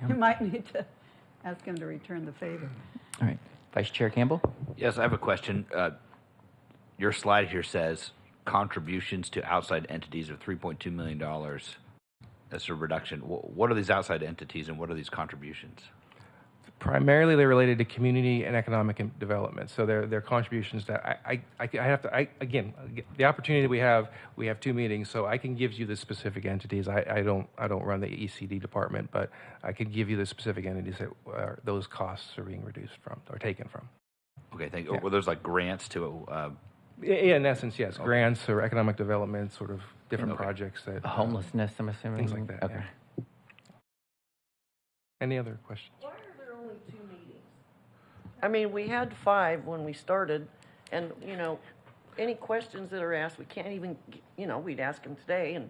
you might need to ask him to return the favor. All right. Vice Chair Campbell? Yes, I have a question. Your slide here says contributions to outside entities of $3.2 million. That's a reduction. What are these outside entities and what are these contributions? Primarily, they're related to community and economic development. So they're contributions that I have to, again, the opportunity we have 2 meetings, so I can give you the specific entities. I don't run the ECD department, but I can give you the specific entities that those costs are being reduced from or taken from. Okay, thank you. Yeah. Well, there's like grants to yeah, in essence, yes. Okay. Grants or economic development, sort of different projects that... Homelessness, I'm assuming? Things like that, okay. Yeah. Any other questions? Why are there only 2 meetings? I mean, we had 5 when we started, and, any questions that are asked, we can't even, we'd ask them today, and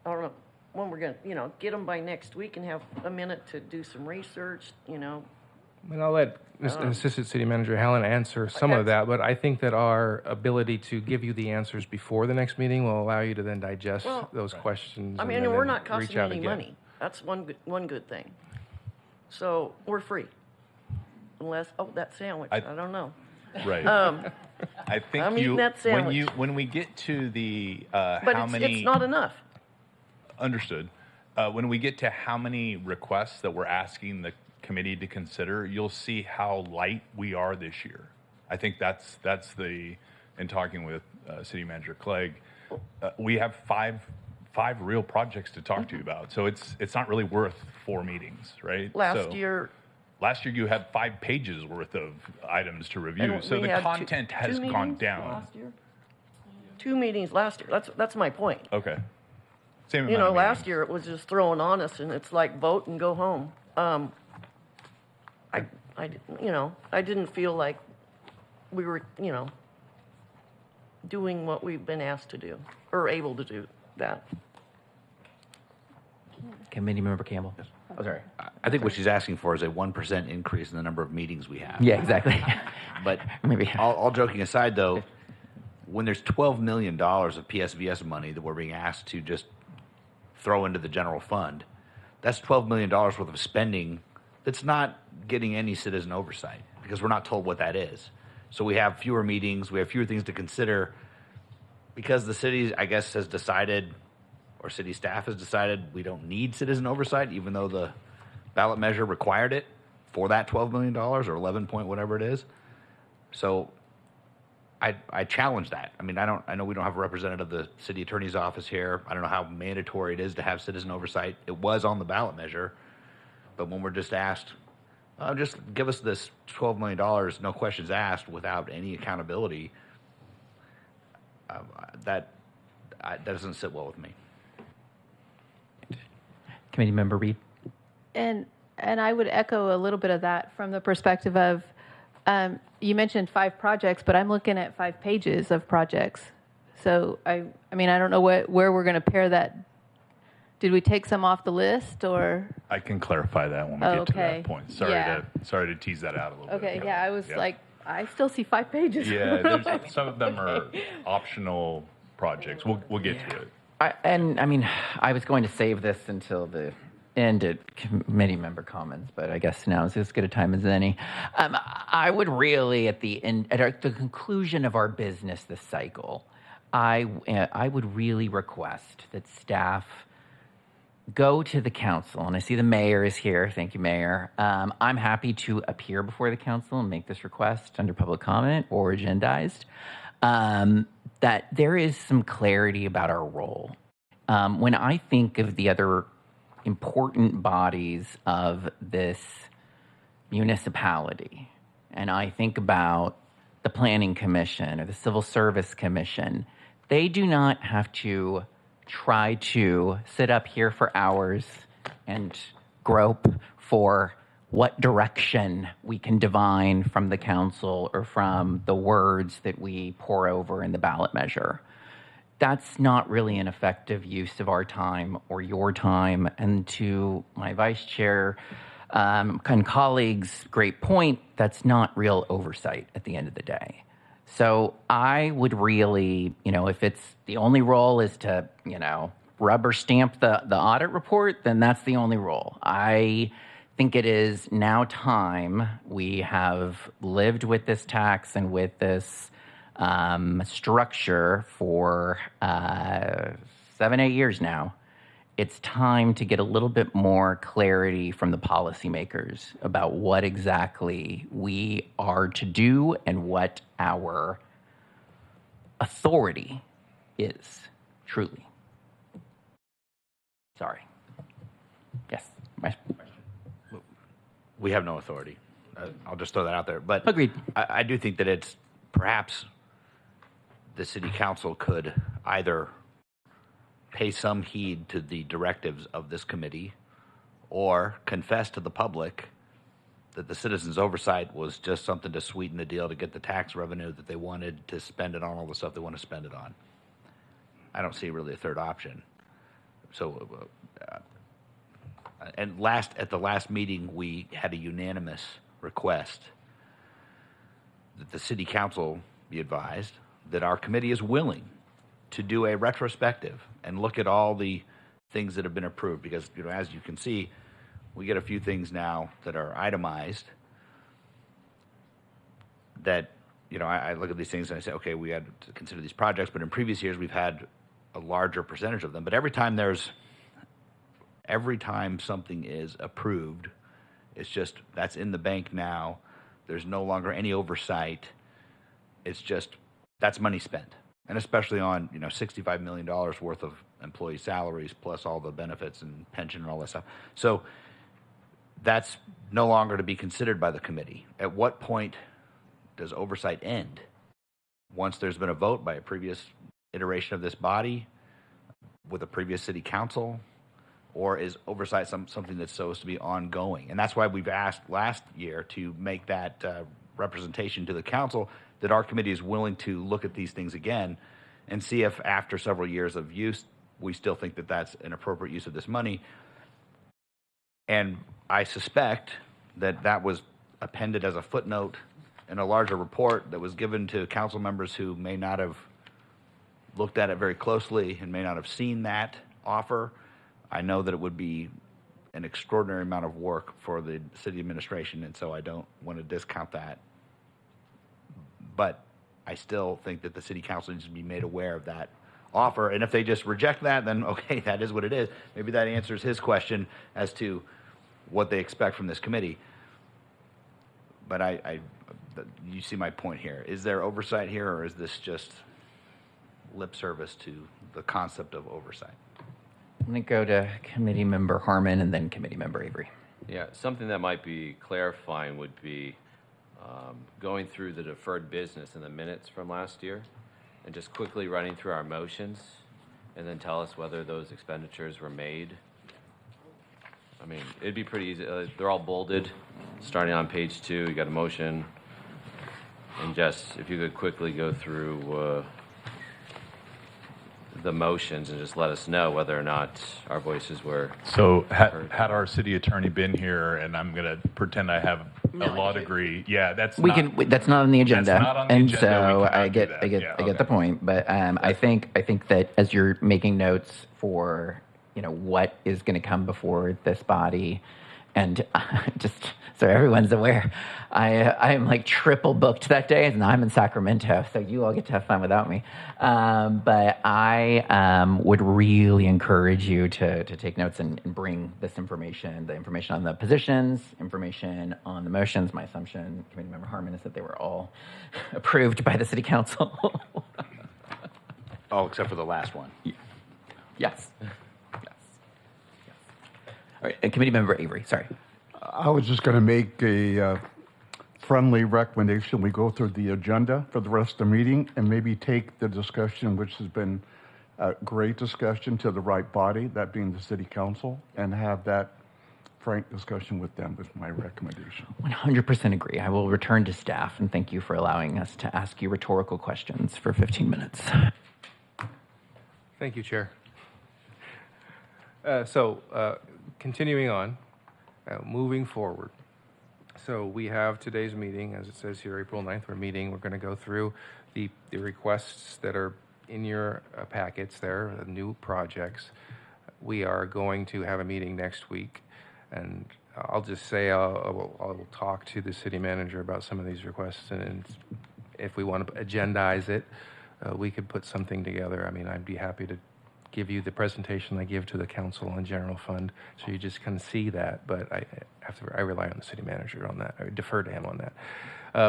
I don't know when we're going to, get them by next week and have a minute to do some research, And I'll let Assistant City Manager Helen answer some of that, but I think that our ability to give you the answers before the next meeting will allow you to then digest those questions. I mean, and we're not costing any money. That's one good thing. So we're free, unless that sandwich. I don't know. Right. I think I'm eating that sandwich. when we get to the but it's not enough. Understood. When we get to how many requests that we're asking the committee to consider, you'll see how light we are this year. I think that's in talking with City Manager Clegg, we have five real projects to talk to you about. So it's not really worth 4 meetings, right? Last year you had 5 pages worth of items to review. So the content has gone down. Last year? 2 meetings last year. That's my point. Okay. Same amount of last year it was just thrown on us, and it's like vote and go home. I didn't feel like we were, doing what we've been asked to do or able to do that. Committee Member Campbell. Oh, sorry. I think what she's asking for is a 1% increase in the number of meetings we have. Yeah, exactly. But maybe all joking aside, though, when there's $12 million of PSVS money that we're being asked to just throw into the general fund, that's $12 million worth of spending that's not getting any citizen oversight because we're not told what that is. So we have fewer meetings, we have fewer things to consider because the city, I guess, has decided, or city staff has decided, we don't need citizen oversight, even though the ballot measure required it for that $12 million or 11 point whatever it is. So I challenge that. I mean, I know we don't have a representative of the city attorney's office here. I don't know how mandatory it is to have citizen oversight. It was on the ballot measure. But when we're just asked, just give us this $12 million, no questions asked, without any accountability, that doesn't sit well with me. Committee Member Reed. And I would echo a little bit of that from the perspective of you mentioned 5 projects, but I'm looking at 5 pages of projects. So I mean, I don't know where we're going to pair that. Did we take some off the list, or? I can clarify that when we Oh, get to okay. that point. Yeah. Sorry to tease that out a little bit. Okay, yeah, I was like, I still see 5 pages. Yeah, some of them are optional projects. We'll get to it. I was going to save this until the end at committee member comments, but I guess now is as good a time as any. I would really, at the end, at the conclusion of our business this cycle, I would really request that staff go to the council, and I see the mayor is here. Thank you, Mayor. I'm happy to appear before the council and make this request under public comment or agendized. That there is some clarity about our role. When I think of the other important bodies of this municipality, and I think about the Planning Commission or the Civil Service Commission, they do not have to try to sit up here for hours and grope for what direction we can divine from the council or from the words that we pour over in the ballot measure. That's not really an effective use of our time or your time. And to my vice chair and colleagues' great point, that's not real oversight at the end of the day. So I would really, if it's the only role is to, rubber stamp the audit report, then that's the only role. I think it is now time. We have lived with this tax and with this structure for 7-8 years now. It's time to get a little bit more clarity from the policymakers about what exactly we are to do and what our authority is, truly. Sorry. Yes. We have no authority. I'll just throw that out there. But agreed. I do think that it's perhaps the city council could either pay some heed to the directives of this committee or confess to the public that the citizens' oversight was just something to sweeten the deal to get the tax revenue that they wanted to spend it on all the stuff they want to spend it on. I don't see really a third option. So, and at the last meeting, we had a unanimous request that the city council be advised that our committee is willing to do a retrospective and look at all the things that have been approved. Because, as you can see, we get a few things now that are itemized that, I look at these things and I say, okay, we had to consider these projects, but in previous years we've had a larger percentage of them. But every time something is approved, it's just, that's in the bank now. There's no longer any oversight. It's just, that's money spent. And especially on, $65 million worth of employee salaries, plus all the benefits and pension and all that stuff. So that's no longer to be considered by the committee. At what point does oversight end? Once there's been a vote by a previous iteration of this body with a previous city council, or is oversight something that's supposed to be ongoing? And that's why we've asked last year to make that representation to the council that our committee is willing to look at these things again and see if after several years of use, we still think that that's an appropriate use of this money. And I suspect that that was appended as a footnote in a larger report that was given to council members who may not have looked at it very closely and may not have seen that offer. I know that it would be an extraordinary amount of work for the city administration, and so I don't want to discount that. But I still think that the city council needs to be made aware of that offer. And if they just reject that, then okay, that is what it is. Maybe that answers his question as to what they expect from this committee. But you see my point here. Is there oversight here, or is this just lip service to the concept of oversight? I'm going to go to Committee Member Harmon and then Committee Member Avery. Yeah, something that might be clarifying would be going through the deferred business in the minutes from last year and just quickly running through our motions and then tell us whether those expenditures were made. I mean, it'd be pretty easy. They're all bolded. Starting on page 2, you got a motion. And just, if you could quickly go through the motions and just let us know whether or not our voices were. So had our city attorney been here, and I'm going to pretend I have a law degree. Yeah, that's That's not on the agenda. That's not on the and agenda. so We I cannot get do that. I get Yeah, I get the point. But I think that as you're making notes for what is going to come before this body, and just so everyone's aware, I am like triple booked that day, and I'm in Sacramento, so you all get to have fun without me. But I would really encourage you to take notes and bring this information, the information on the positions, information on the motions. My assumption, Committee Member Harmon, is that they were all approved by the City Council. All except for the last one. Yes. All right, and Committee Member Avery, sorry. I was just going to make a friendly recommendation. We go through the agenda for the rest of the meeting and maybe take the discussion, which has been a great discussion, to the right body, that being the City Council, and have that frank discussion with them is my recommendation. 100% agree. I will return to staff, and thank you for allowing us to ask you rhetorical questions for 15 minutes. Thank you, Chair. Continuing on, moving forward. So we have today's meeting, as it says here, April 9th, we're going to go through the requests that are in your packets there, the new projects. We are going to have a meeting next week, and I'll just say I will talk to the city manager about some of these requests, and if we want to agendize it, we could put something together. I mean, I'd be happy to give you the presentation I give to the council on general fund, so you just can see that. But I rely on the city manager on that. I defer to him on that.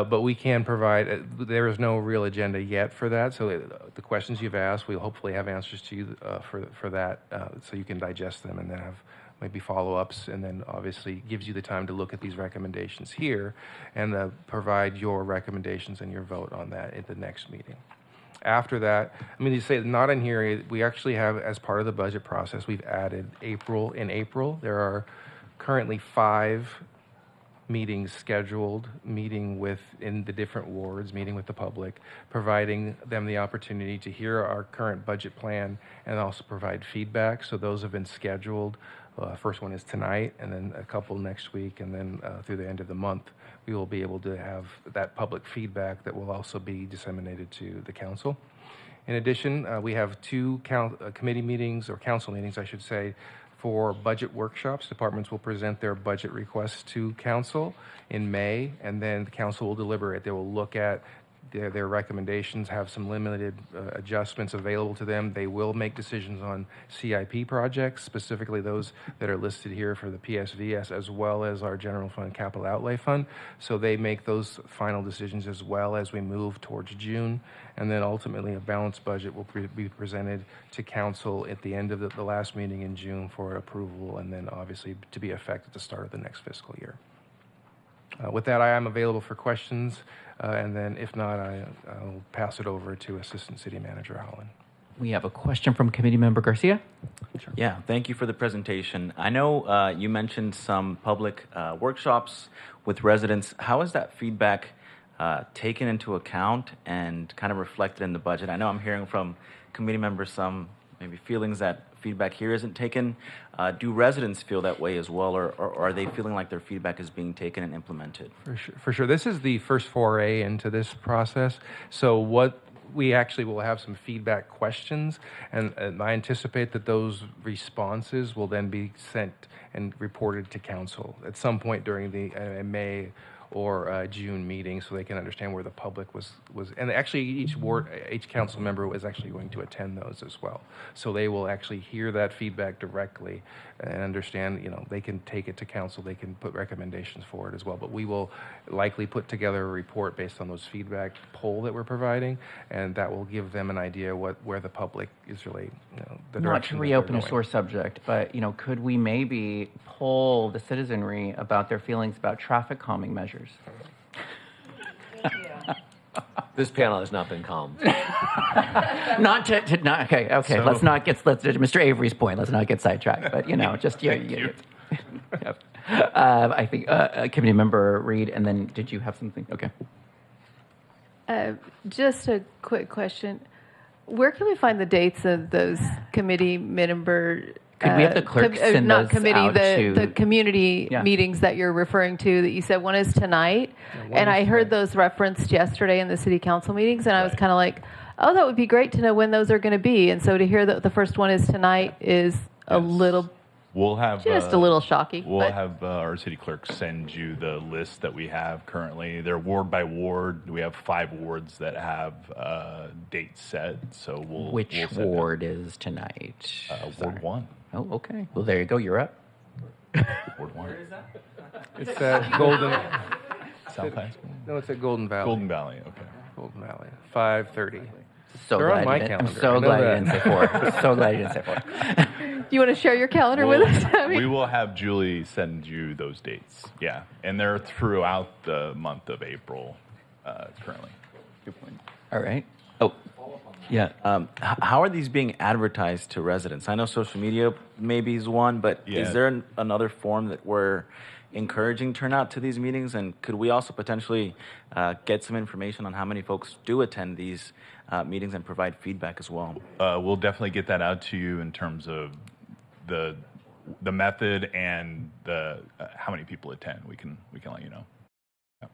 But we can provide. There is no real agenda yet for that. So the questions you've asked, we'll hopefully have answers to you for that, so you can digest them and then have maybe follow-ups, and then obviously gives you the time to look at these recommendations here and provide your recommendations and your vote on that at the next meeting. After that, I mean, you say not in here, we actually have, as part of the budget process, we've added April. In April, there are currently 5 meetings scheduled, meeting in the different wards, meeting with the public, providing them the opportunity to hear our current budget plan and also provide feedback. So those have been scheduled. First one is tonight, and then a couple next week, and then through the end of the month, we will be able to have that public feedback that will also be disseminated to the council. In addition, we have 2 committee meetings, or council meetings, I should say, for budget workshops. Departments will present their budget requests to council in May, and then the council will deliberate. They will look at their recommendations, have some limited adjustments available to them. They will make decisions on CIP projects, specifically those that are listed here for the PSVS, as well as our general fund capital outlay fund. So they make those final decisions as well as we move towards June. And then ultimately a balanced budget will be presented to council at the end of the last meeting in June for approval, and then obviously to be effective at the start of the next fiscal year. With that, I am available for questions, and then if not, I'll pass it over to Assistant City Manager Holland. We have a question from Committee Member Garcia. Sure. Yeah, thank you for the presentation. I know you mentioned some public workshops with residents. How is that feedback taken into account and kind of reflected in the budget? I know I'm hearing from committee members some maybe feelings that feedback here isn't taken. Do residents feel that way as well, or are they feeling like their feedback is being taken and implemented? For sure. This is the first foray into this process. So what we actually will have some feedback questions, and I anticipate that those responses will then be sent and reported to council at some point during the May or June meeting, so they can understand where the public was. And actually, each council member is actually going to attend those as well. So they will actually hear that feedback directly and understand. They can take it to council. They can put recommendations for it as well. But we will likely put together a report based on those feedback poll that we're providing, and that will give them an idea where the public is really, the direction. Not to reopen a sore subject, but could we maybe poll the citizenry about their feelings about traffic calming measures? This panel has not been calm. Okay. So, let's Mr. Avery's point. Let's not get sidetracked. But I think Committee Member Reed, and then did you have something? Okay. Just a quick question. Where can we find the dates of those committee member? Could we have the clerk send not those committee, out to the community Yeah. meetings that you're referring to that you said one is tonight, and I heard those referenced yesterday in the city council meetings, and I was kind of like, oh, that would be great to know when those are going to be. And so to hear that the first one is tonight is a little, We'll have just a little shocking. We'll but have our city clerk send you the list that we have currently. They're ward by ward. We have 5 wards that have dates set. So Which we'll send ward is tonight? Ward 1. Oh, okay. Well, there you go. You're up. Ward 1. It's Golden. South High School. No, it's at Golden Valley. Golden Valley. Okay. Golden Valley. 5:30. So They're glad on my you didn't- calendar. I'm so I know glad you that. didn't say 4. I'm so glad you didn't say 4. you want to share your calendar with us? I mean, We will have Julie send you those dates. Yeah, and they're throughout the month of April currently. Good point. All right. Oh, Yeah. How are these being advertised to residents? I know social media maybe is one, but Yeah. is there another form that we're encouraging turnout to these meetings? And could we also potentially get some information on how many folks do attend these meetings and provide feedback as well? We'll definitely get that out to you in terms of the method and the how many people attend. We can let you know. Yeah.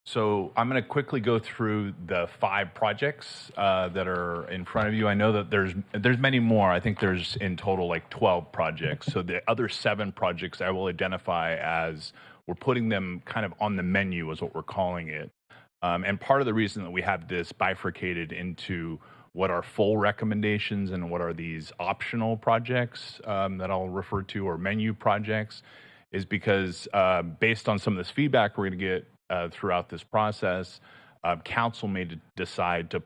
So I'm going to quickly go through the 5 projects that are in front of you. I know that there's many more. I think there's in total like 12 projects. So the other 7 projects I will identify as we're putting them kind of on the menu is what we're calling it. And part of the reason that we have this bifurcated into what are full recommendations and what are these optional projects that I'll refer to, or menu projects, is because based on some of this feedback we're going to get throughout this process, council may decide to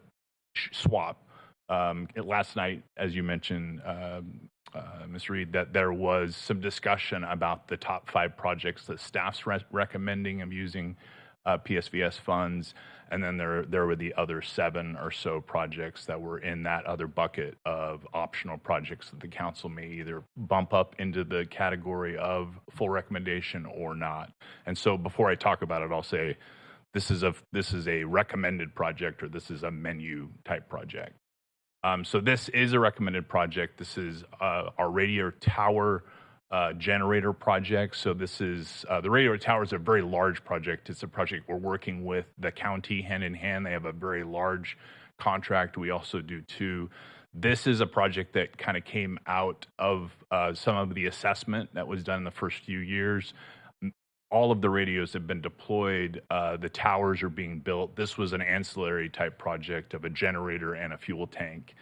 swap. Last night, as you mentioned, Ms. Reed, that there was some discussion about the top 5 projects that staff's recommending of using PSVS funds, and then there were the other 7 or so projects that were in that other bucket of optional projects that the council may either bump up into the category of full recommendation or not. And so before I talk about it, I'll say this is a recommended project, or this is a menu type project. So this is a recommended project. This is our radio tower generator project. So this is the radio tower is a very large project. It's a project we're working with the county hand in hand. They have a very large contract. We also do too. This is a project that kind of came out of some of the assessment that was done in the first few years. All of the radios have been deployed. The towers are being built. This was an ancillary type project of a generator and a fuel tank.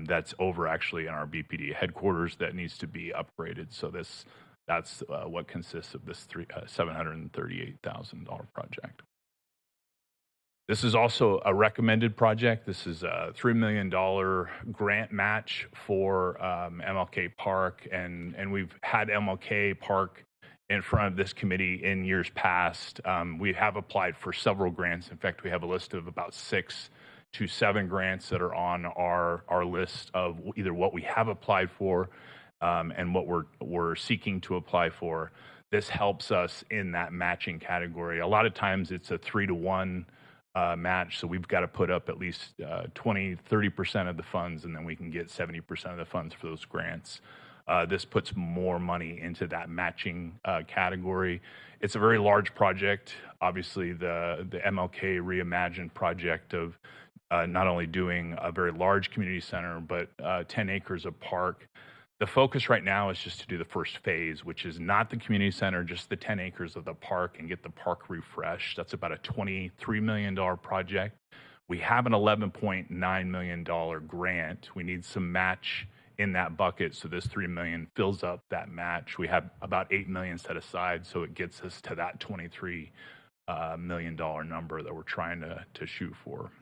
That's over actually in our BPD headquarters that needs to be upgraded. So that's what consists of this $738,000 project. This is also a recommended project. This is a $3 million grant match for MLK Park, and we've had MLK Park in front of this committee in years past. We have applied for several grants. In fact, we have a list of about 6 to 7 grants that are on our list of either what we have applied for and what we're seeking to apply for. This helps us in that matching category. A lot of times it's a 3-to-1 match, so we've got to put up at least 20-30% of the funds, and then we can get 70% of the funds for those grants. This puts more money into that matching category. It's a very large project. Obviously, the MLK Reimagined project of not only doing a very large community center, but 10 acres of park. The focus right now is just to do the first phase, which is not the community center, just the 10 acres of the park, and get the park refreshed. That's about a $23 million project. We have an $11.9 million grant. We need some match in that bucket, so this $3 million fills up that match. We have about $8 million set aside, so it gets us to that $23 million number that we're trying to shoot for.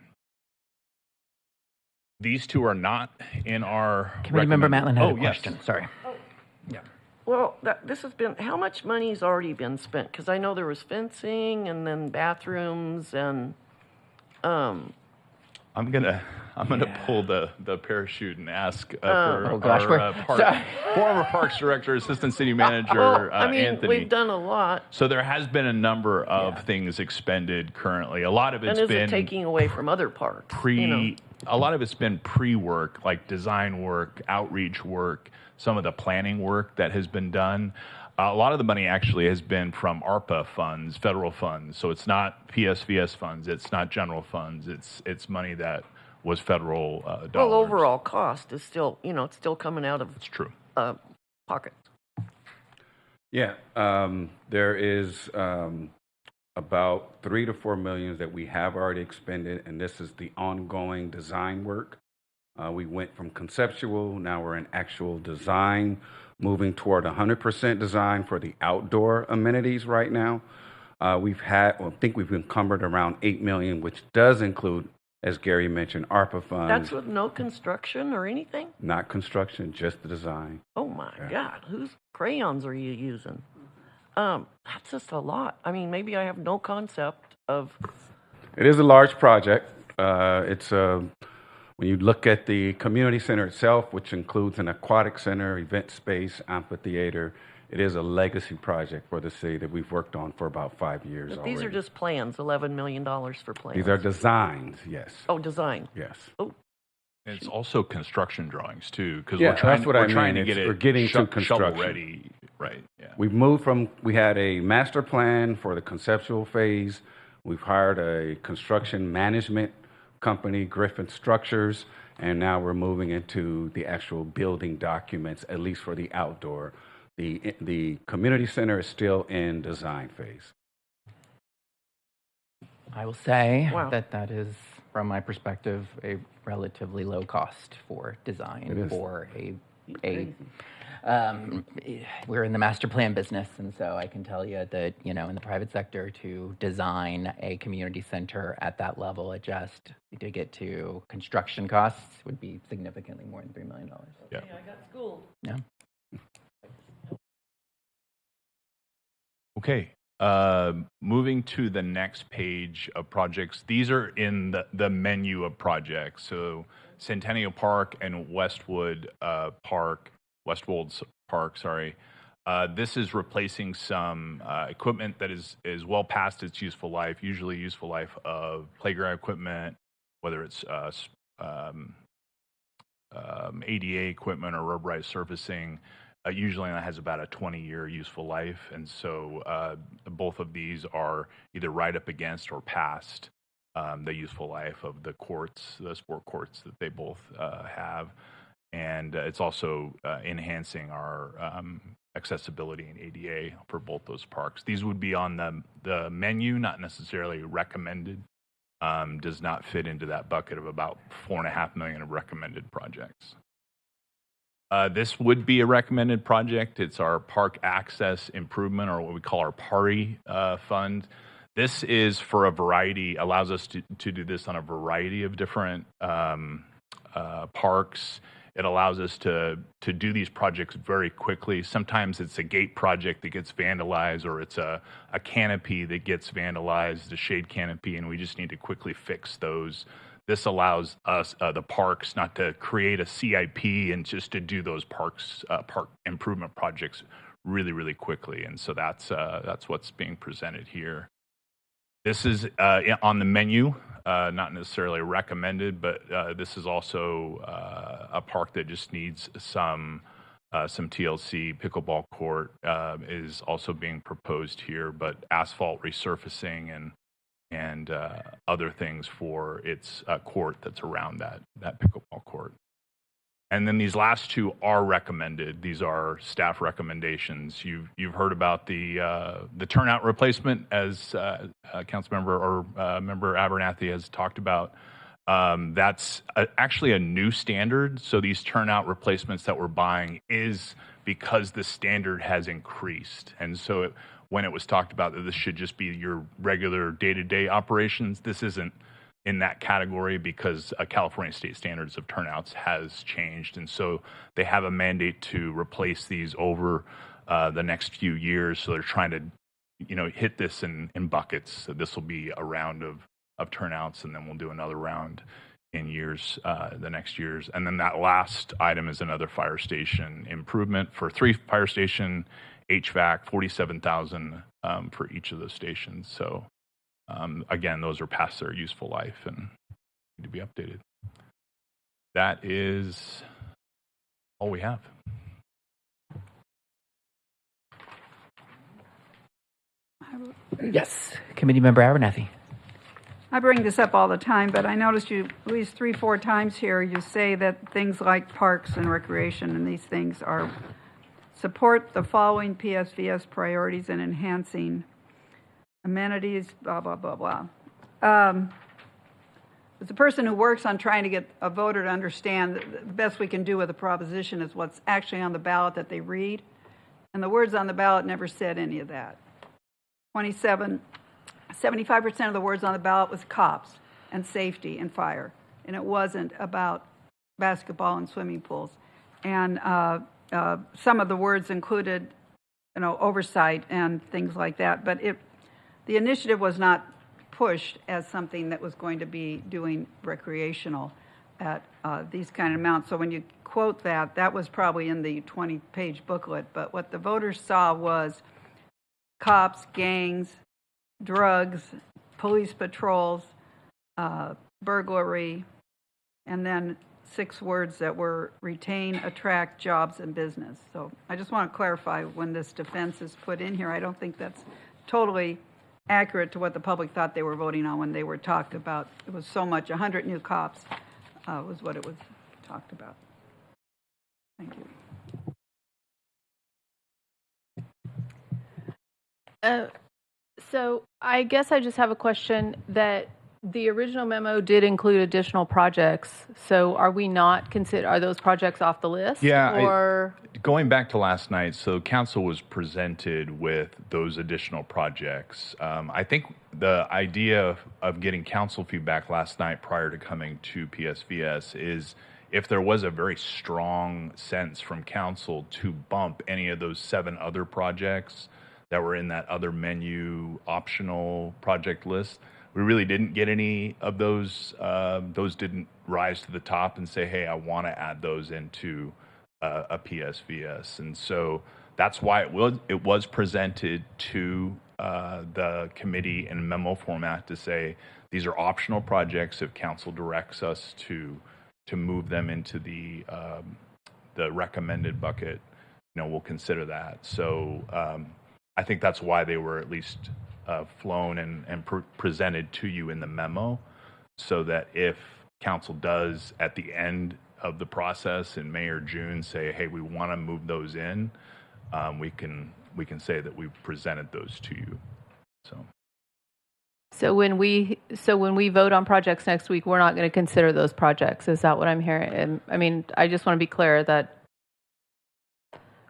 These 2 are not in our. Committee Member Matlin had a yes. question. Sorry. Yeah. Well, this has been, how much money's already been spent? Because I know there was fencing and then bathrooms and I'm gonna pull the parachute and ask Oh, for gosh, our former Parks Director, Assistant City Manager Well, I mean, Anthony. we've done a lot. So there has been a number of things expended currently. A lot of it's And is been it taking away from other parks? a lot of it's been pre-work, like design work, outreach work, some of the planning work that has been done. A lot of the money actually has been from ARPA funds, federal funds. So it's not PSVS funds, it's not general funds. It's money that was federal dollars. Well, overall cost is still, it's still coming out of. It's true. Pocket. Yeah, there is about 3 to 4 million that we have already expended, and this is the ongoing design work. We went from conceptual, now we're in actual design, moving toward 100% design for the outdoor amenities right now. I think we've encumbered around 8 million, which does include, as Gary mentioned, ARPA funds. That's with no construction or anything? Not construction, just the design. Oh my God, whose crayons are you using? That's just a lot. I mean, maybe I have no concept of. It is a large project. When you look at the community center itself, which includes an aquatic center, event space, amphitheater, it is a legacy project for the city that we've worked on for about 5 years But already. these are just plans, $11 million for plans. These are designs, yes. Oh, design. Yes. Oh. It's also construction drawings too, because Yeah, we're trying, that's what we're I trying mean. to get We're it getting to shovel construction. ready. Right. Yeah. We had a master plan for the conceptual phase. We've hired a construction management company, Griffin Structures, and now we're moving into the actual building documents, at least for the outdoor. The community center is still in design phase. I will say Wow. that is, from my perspective, a relatively low cost for design It is. for we're in the master plan business, and so I can tell you that, in the private sector, to design a community center at that level, to get to construction costs would be significantly more than $3 million. Yeah. I got schooled. Yeah. Okay. Moving to the next page of projects. These are in the menu of projects. So Centennial Park and Westwood Park, sorry. This is replacing some equipment that is well past its useful life, usually useful life of playground equipment, whether it's ADA equipment or rubberized surfacing. Usually that has about a 20-year useful life, and so both of these are either right up against or past the useful life of the sport courts that they both have. And it's also enhancing our accessibility and ADA for both those parks. These would be on the menu, not necessarily recommended. Does not fit into that bucket of about $4.5 million of recommended projects. This would be a recommended project. It's our Park Access Improvement, or what we call our PARI fund. This is for allows us to do this on a variety of different parks. It allows us to do these projects very quickly. Sometimes it's a gate project that gets vandalized, or it's a canopy that gets vandalized, a shade canopy, and we just need to quickly fix those. This allows us, the parks, not to create a CIP and just to do those park improvement projects really, really quickly. And so that's what's being presented here. This is on the menu, not necessarily recommended, but this is also a park that just needs some TLC. Pickleball court is also being proposed here, but asphalt resurfacing and other things for its court that's around that pickleball court. And then these last two are recommended. These are staff recommendations. You've heard about the turnout replacement, as Councilmember or Member Abernathy has talked about. That's actually a new standard. So these turnout replacements that we're buying is because the standard has increased. And so when it was talked about that this should just be your regular day-to-day operations, this isn't in that category because California state standards of turnouts has changed. And so they have a mandate to replace these over the next few years. So they're trying to, hit this in buckets. So this will be a round of turnouts, and then we'll do another round in years, the next years. And then that last item is another fire station improvement for 3 fire station HVAC, 47,000 for each of those stations. So again, those are past their useful life and need to be updated. That is all we have. Yes, Committee Member Abernathy. I bring this up all the time, but I noticed you at least 3-4 times here, you say that things like parks and recreation and these things are support the following PSVS priorities and enhancing amenities, blah, blah, blah, blah. As a person who works on trying to get a voter to understand that the best we can do with a proposition is what's actually on the ballot that they read, and the words on the ballot never said any of that. 75% of the words on the ballot was cops and safety and fire, and it wasn't about basketball and swimming pools. And some of the words included, oversight and things like that. But the initiative was not pushed as something that was going to be doing recreational at these kind of amounts. So when you quote that, that was probably in the 20-page booklet. But what the voters saw was cops, gangs, drugs, police patrols, burglary, and then 6 words that were retain, attract, jobs, and business. So I just want to clarify when this defense is put in here, I don't think that's totally accurate to what the public thought they were voting on when they were talked about. It was so much, 100 new cops was what it was talked about. Thank you. So I guess I just have a question that the original memo did include additional projects. So are we not are those projects off the list? Yeah. Or Going back to last night, so council was presented with those additional projects. I think the idea of getting council feedback last night prior to coming to PSVS is if there was a very strong sense from council to bump any of those 7 other projects that were in that other menu optional project list. We really didn't get any of those. Those didn't rise to the top and say, hey, I want to add those into a PSVS. And so that's why it was presented to the committee in memo format to say, these are optional projects. If council directs us to move them into the recommended bucket, we'll consider that. So I think that's why they were at least flown and presented to you in the memo, so that if council does at the end of the process in May or June say, hey, we want to move those in, we can say that we've presented those to you. So when we vote on projects next week, we're not going to consider those projects. Is that what I'm hearing? And I mean, I just want to be clear that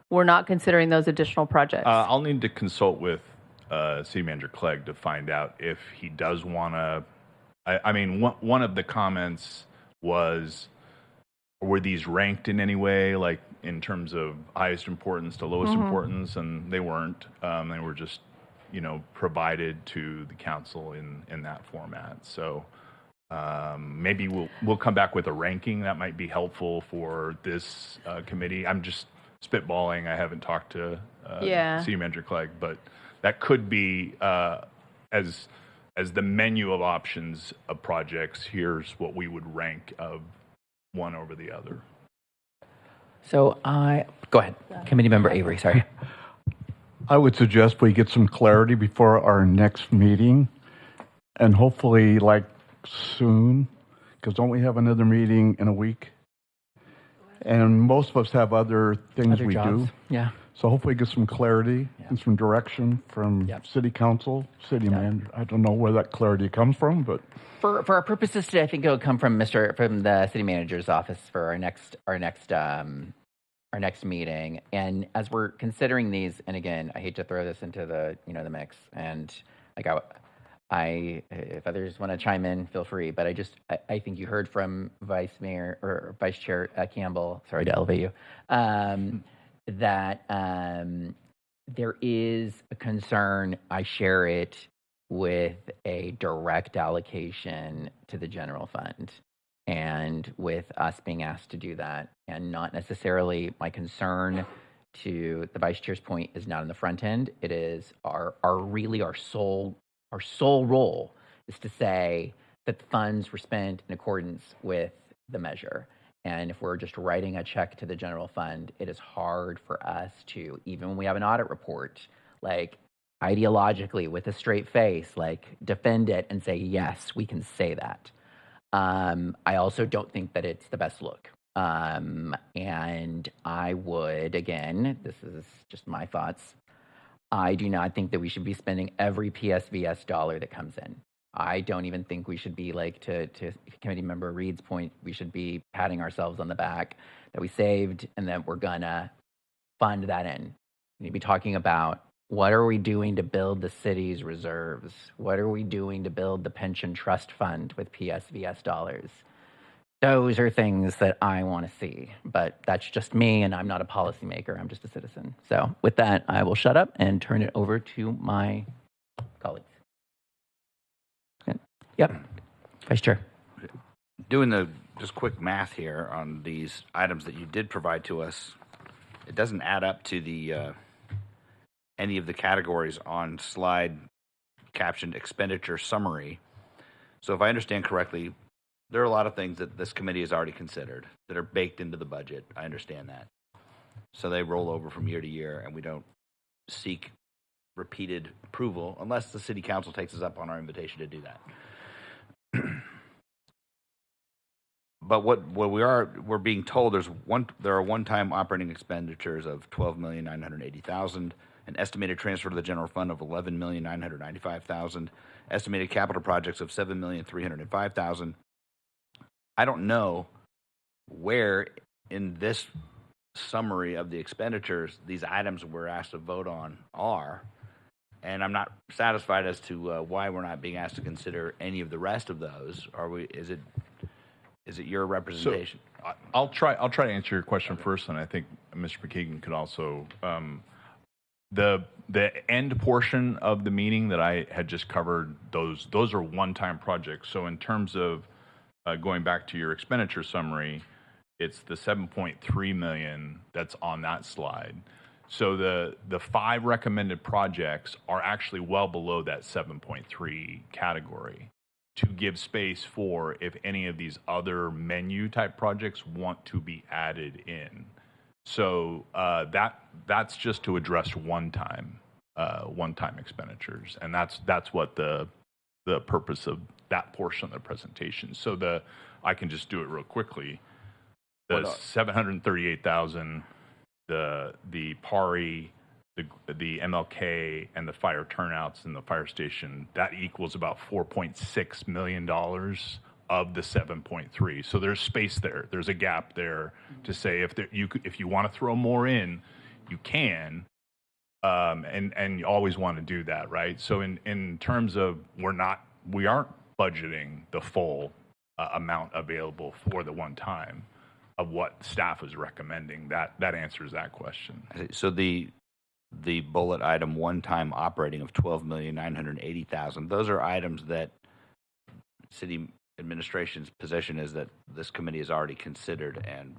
we're not considering those additional projects. I'll need to consult with City Manager Clegg to find out if he does want to. I mean, one of the comments was, were these ranked in any way, like in terms of highest importance to lowest importance? And they weren't. They were just, provided to the council in that format. So maybe we'll come back with a ranking that might be helpful for this committee. I'm just spitballing. I haven't talked to City Manager Clegg, but that could be as the menu of options of projects. Here's what we would rank of one over the other. So go ahead, Committee Member Avery. Sorry. I would suggest we get some clarity before our next meeting, and hopefully soon, because don't we have another meeting in a week? And most of us have other things Other we jobs. do. Yeah. So hopefully get some clarity and some direction from city council, city manager. I don't know where that clarity comes from, but For our purposes today, I think it'll come from the city manager's office for our next meeting. And as we're considering these, and again, I hate to throw this into the the mix, and I if others want to chime in, feel free. But I think you heard from Vice Chair Campbell. Sorry to elevate you. That there is a concern. I share it with a direct allocation to the general fund. And with us being asked to do that, and not necessarily my concern to the vice chair's point is not on the front end. It is our sole role is to say that the funds were spent in accordance with the measure. And if we're just writing a check to the general fund, it is hard for us to, even when we have an audit report, like ideologically with a straight face, like defend it and say, yes, we can say that. I also don't think that it's the best look. And I would, again, this is just my thoughts, I do not think that we should be spending every PSVS dollar that comes in. I don't even think we should be, like, to Committee Member Reed's point, we should be patting ourselves on the back that we saved and that we're gonna fund that in. We need to be talking about what are we doing to build the city's reserves? What are we doing to build the pension trust fund with PSVS dollars? Those are things that I want to see, but that's just me, and I'm not a policymaker. I'm just a citizen. So with that, I will shut up and turn it over to my colleagues. Yep, Vice Chair. Doing the just quick math here on these items that you did provide to us, it doesn't add up to the any of the categories on slide captioned expenditure summary. So if I understand correctly, there are a lot of things that this committee has already considered that are baked into the budget. I understand that. So they roll over from year to year, and we don't seek repeated approval unless the city council takes us up on our invitation to do that. But we're being told there are one-time operating expenditures of $12,980,000, an estimated transfer to the general fund of $11,995,000, estimated capital projects of $7,305,000. I don't know where in this summary of the expenditures these items we're asked to vote on are, and I'm not satisfied as to why we're not being asked to consider any of the rest of those. Is it your representation? So I'll try to answer your question first, and I think Mr. McKeegan could also. The end portion of the meeting that I had just covered, those are one-time projects. So in terms of going back to your expenditure summary, it's the 7.3 million that's on that slide. So the 5 recommended projects are actually well below that 7.3 category to give space for if any of these other menu type projects want to be added in. So that's just to address one-time expenditures, and that's what the purpose of that portion of the presentation. So I can just do it real quickly. The 738,000, the PARI, the MLK, and the fire turnouts in the fire station, that equals about $4.6 million of the 7.3. So there's space there. There's a gap there to say if you want to throw more in, you can, and you always want to do that, right? So in terms of we aren't budgeting the full amount available for the one time of what staff is recommending. That answers that question. So the bullet item one-time operating of $12,980,000, those are items that city administration's position is that this committee has already considered and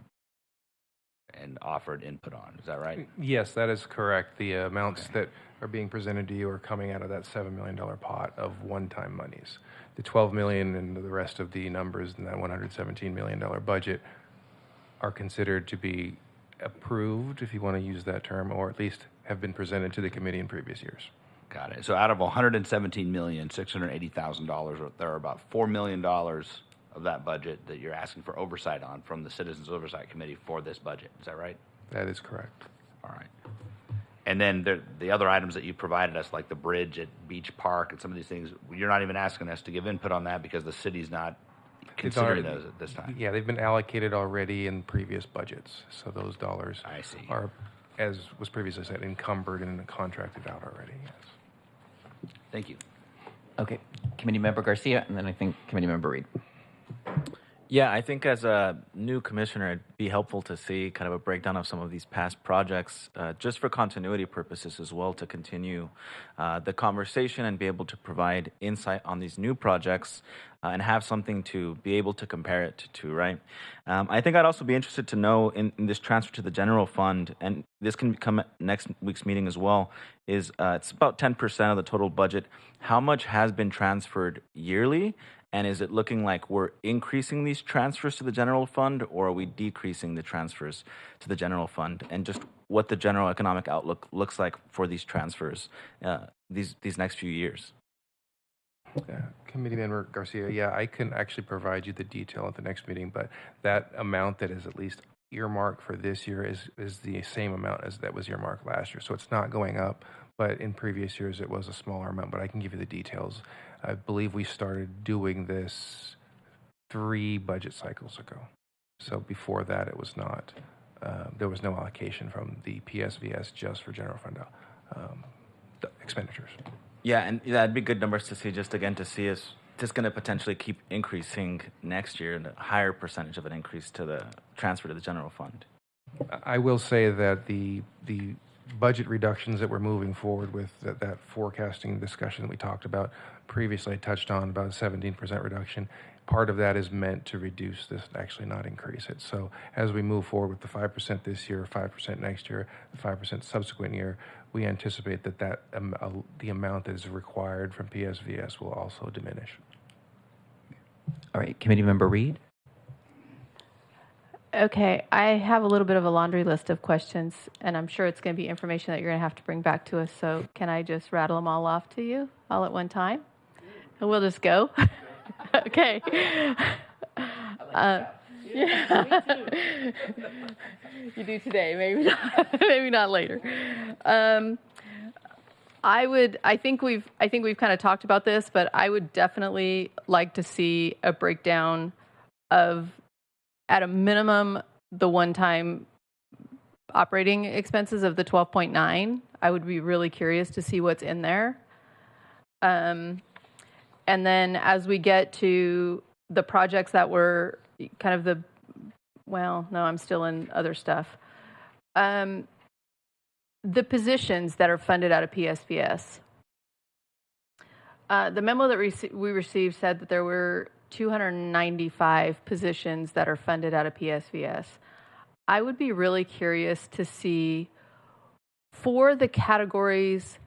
offered input on. Is that right? Yes, that is correct. The amounts that are being presented to you are coming out of that $7 million pot of one-time monies. The $12 million and the rest of the numbers in that $117 million budget are considered to be approved, if you want to use that term, or at least have been presented to the committee in previous years. Got it. So out of $117,680,000, there are about $4 million of that budget that you're asking for oversight on from the Citizens Oversight Committee for this budget. Is that right? That is correct. All right. And then the other items that you provided us, like the bridge at Beach Park and some of these things, you're not even asking us to give input on that because the city's not considering those at this time. Yeah, they've been allocated already in previous budgets. So those dollars are, as was previously said, encumbered and contracted out already. Yes. Thank you. Okay, Committee Member Garcia, and then I think Committee Member Reed. Yeah, I think as a new commissioner, it'd be helpful to see kind of a breakdown of some of these past projects, just for continuity purposes as well, to continue the conversation and be able to provide insight on these new projects and have something to be able to compare it to, right? I think I'd also be interested to know in this transfer to the general fund, and this can come at next week's meeting as well, is it's about 10% of the total budget. How much has been transferred yearly? And is it looking like we're increasing these transfers to the general fund, or are we decreasing the transfers to the general fund? And just what the general economic outlook looks like for these transfers these next few years. Committee Member Garcia, yeah, I can actually provide you the detail at the next meeting, but that amount that is at least earmarked for this year is the same amount as that was earmarked last year. So it's not going up, but in previous years it was a smaller amount, but I can give you the details. I believe we started doing this 3 budget cycles ago. So before that, it was not, there was no allocation from the PSVS just for general fund expenditures. Yeah, and that'd be good numbers to see, just again to see is this going to potentially keep increasing next year, and a higher percentage of an increase to the transfer to the general fund. I will say that the budget reductions that we're moving forward with, that forecasting discussion that we talked about previously, I touched on about a 17% reduction. Part of that is meant to reduce this, actually not increase it. So as we move forward with the 5% this year, 5% next year, the 5% subsequent year, we anticipate that the amount that is required from PSVS will also diminish. All right, Committee Member Reed. Okay, I have a little bit of a laundry list of questions, and I'm sure it's going to be information that you're going to have to bring back to us. So can I just rattle them all off to you all at one time? And we'll just go. Okay. Yeah. You do today, maybe not, maybe not later. I think we've kind of talked about this, but I would definitely like to see a breakdown of, at a minimum, the one-time operating expenses of the 12.9. I would be really curious to see what's in there. And then as we get to the projects that were kind of I'm still in other stuff. The positions that are funded out of PSVS. The memo that we received said that there were 295 positions that are funded out of PSVS. I would be really curious to see, for the categories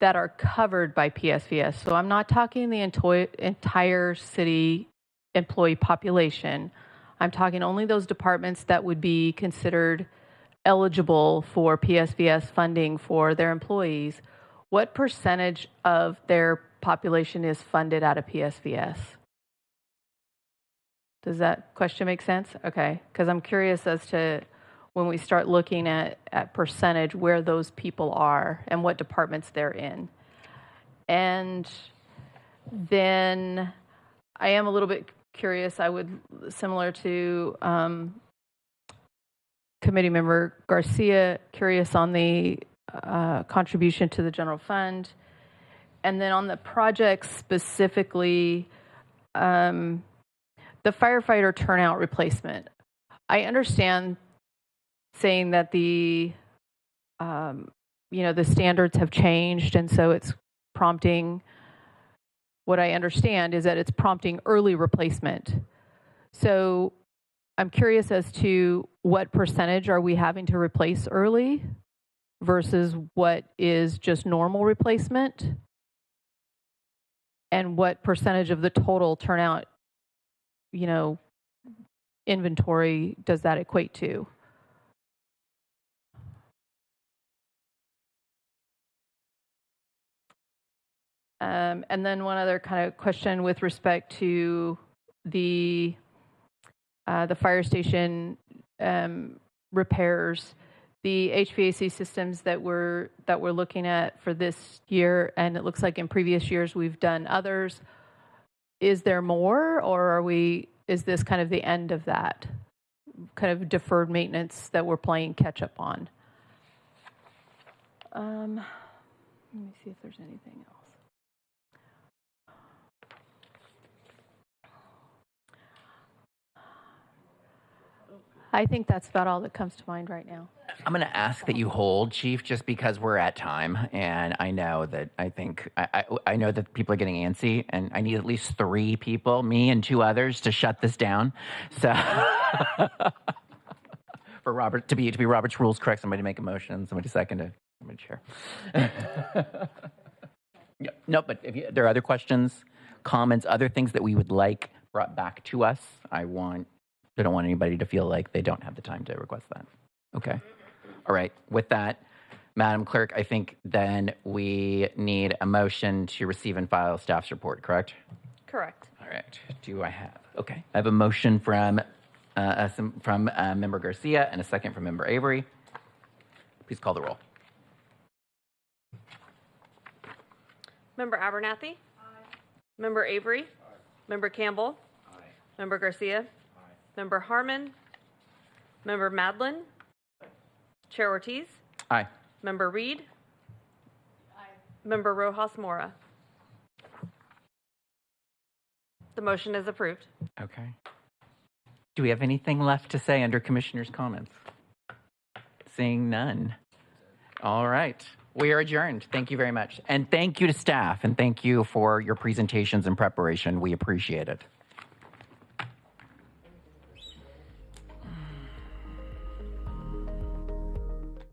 that are covered by PSVS, so I'm not talking the entire city employee population, I'm talking only those departments that would be considered eligible for PSVS funding for their employees. What percentage of their population is funded out of PSVS? Does that question make sense? Okay, because I'm curious as to when we start looking at percentage, where those people are and what departments they're in. And then I am a little bit curious, similar to Committee Member Garcia, curious on the contribution to the general fund. And then on the project specifically, the firefighter turnout replacement. I understand saying that the standards have changed, and so it's prompting, what I understand is that it's prompting early replacement. So I'm curious as to what percentage are we having to replace early versus what is just normal replacement, and what percentage of the total turnout, inventory does that equate to? And then one other kind of question with respect to the fire station repairs, the HVAC systems that we're looking at for this year, and it looks like in previous years we've done others. Is there more, or is this kind of the end of that kind of deferred maintenance that we're playing catch up on? Let me see if there's anything else. I think that's about all that comes to mind right now. I'm going to ask that you hold, Chief, just because we're at time, and I know that I know that people are getting antsy, and I need at least 3 people, me and 2 others, to shut this down. So, for Robert to be Robert's rules correct, somebody make a motion, somebody second it, somebody chair. Yeah, no, but if there are other questions, comments, other things that we would like brought back to us, I don't want anybody to feel like they don't have the time to request that. Okay. All right. With that, Madam Clerk, I think then we need a motion to receive and file staff's report, correct? Correct. All right. Do I have? Okay. I have a motion from Member Garcia and a second from Member Avery. Please call the roll. Member Abernathy? Aye. Member Avery? Aye. Member Campbell? Aye. Member Garcia? Aye. Member Harmon? Member Madlin? Aye. Chair Ortiz? Aye. Member Reed? Aye. Member Rojas Mora? The motion is approved. Okay. Do we have anything left to say under Commissioner's comments? Seeing none. All right. We are adjourned. Thank you very much. And thank you to staff, and thank you for your presentations and preparation. We appreciate it.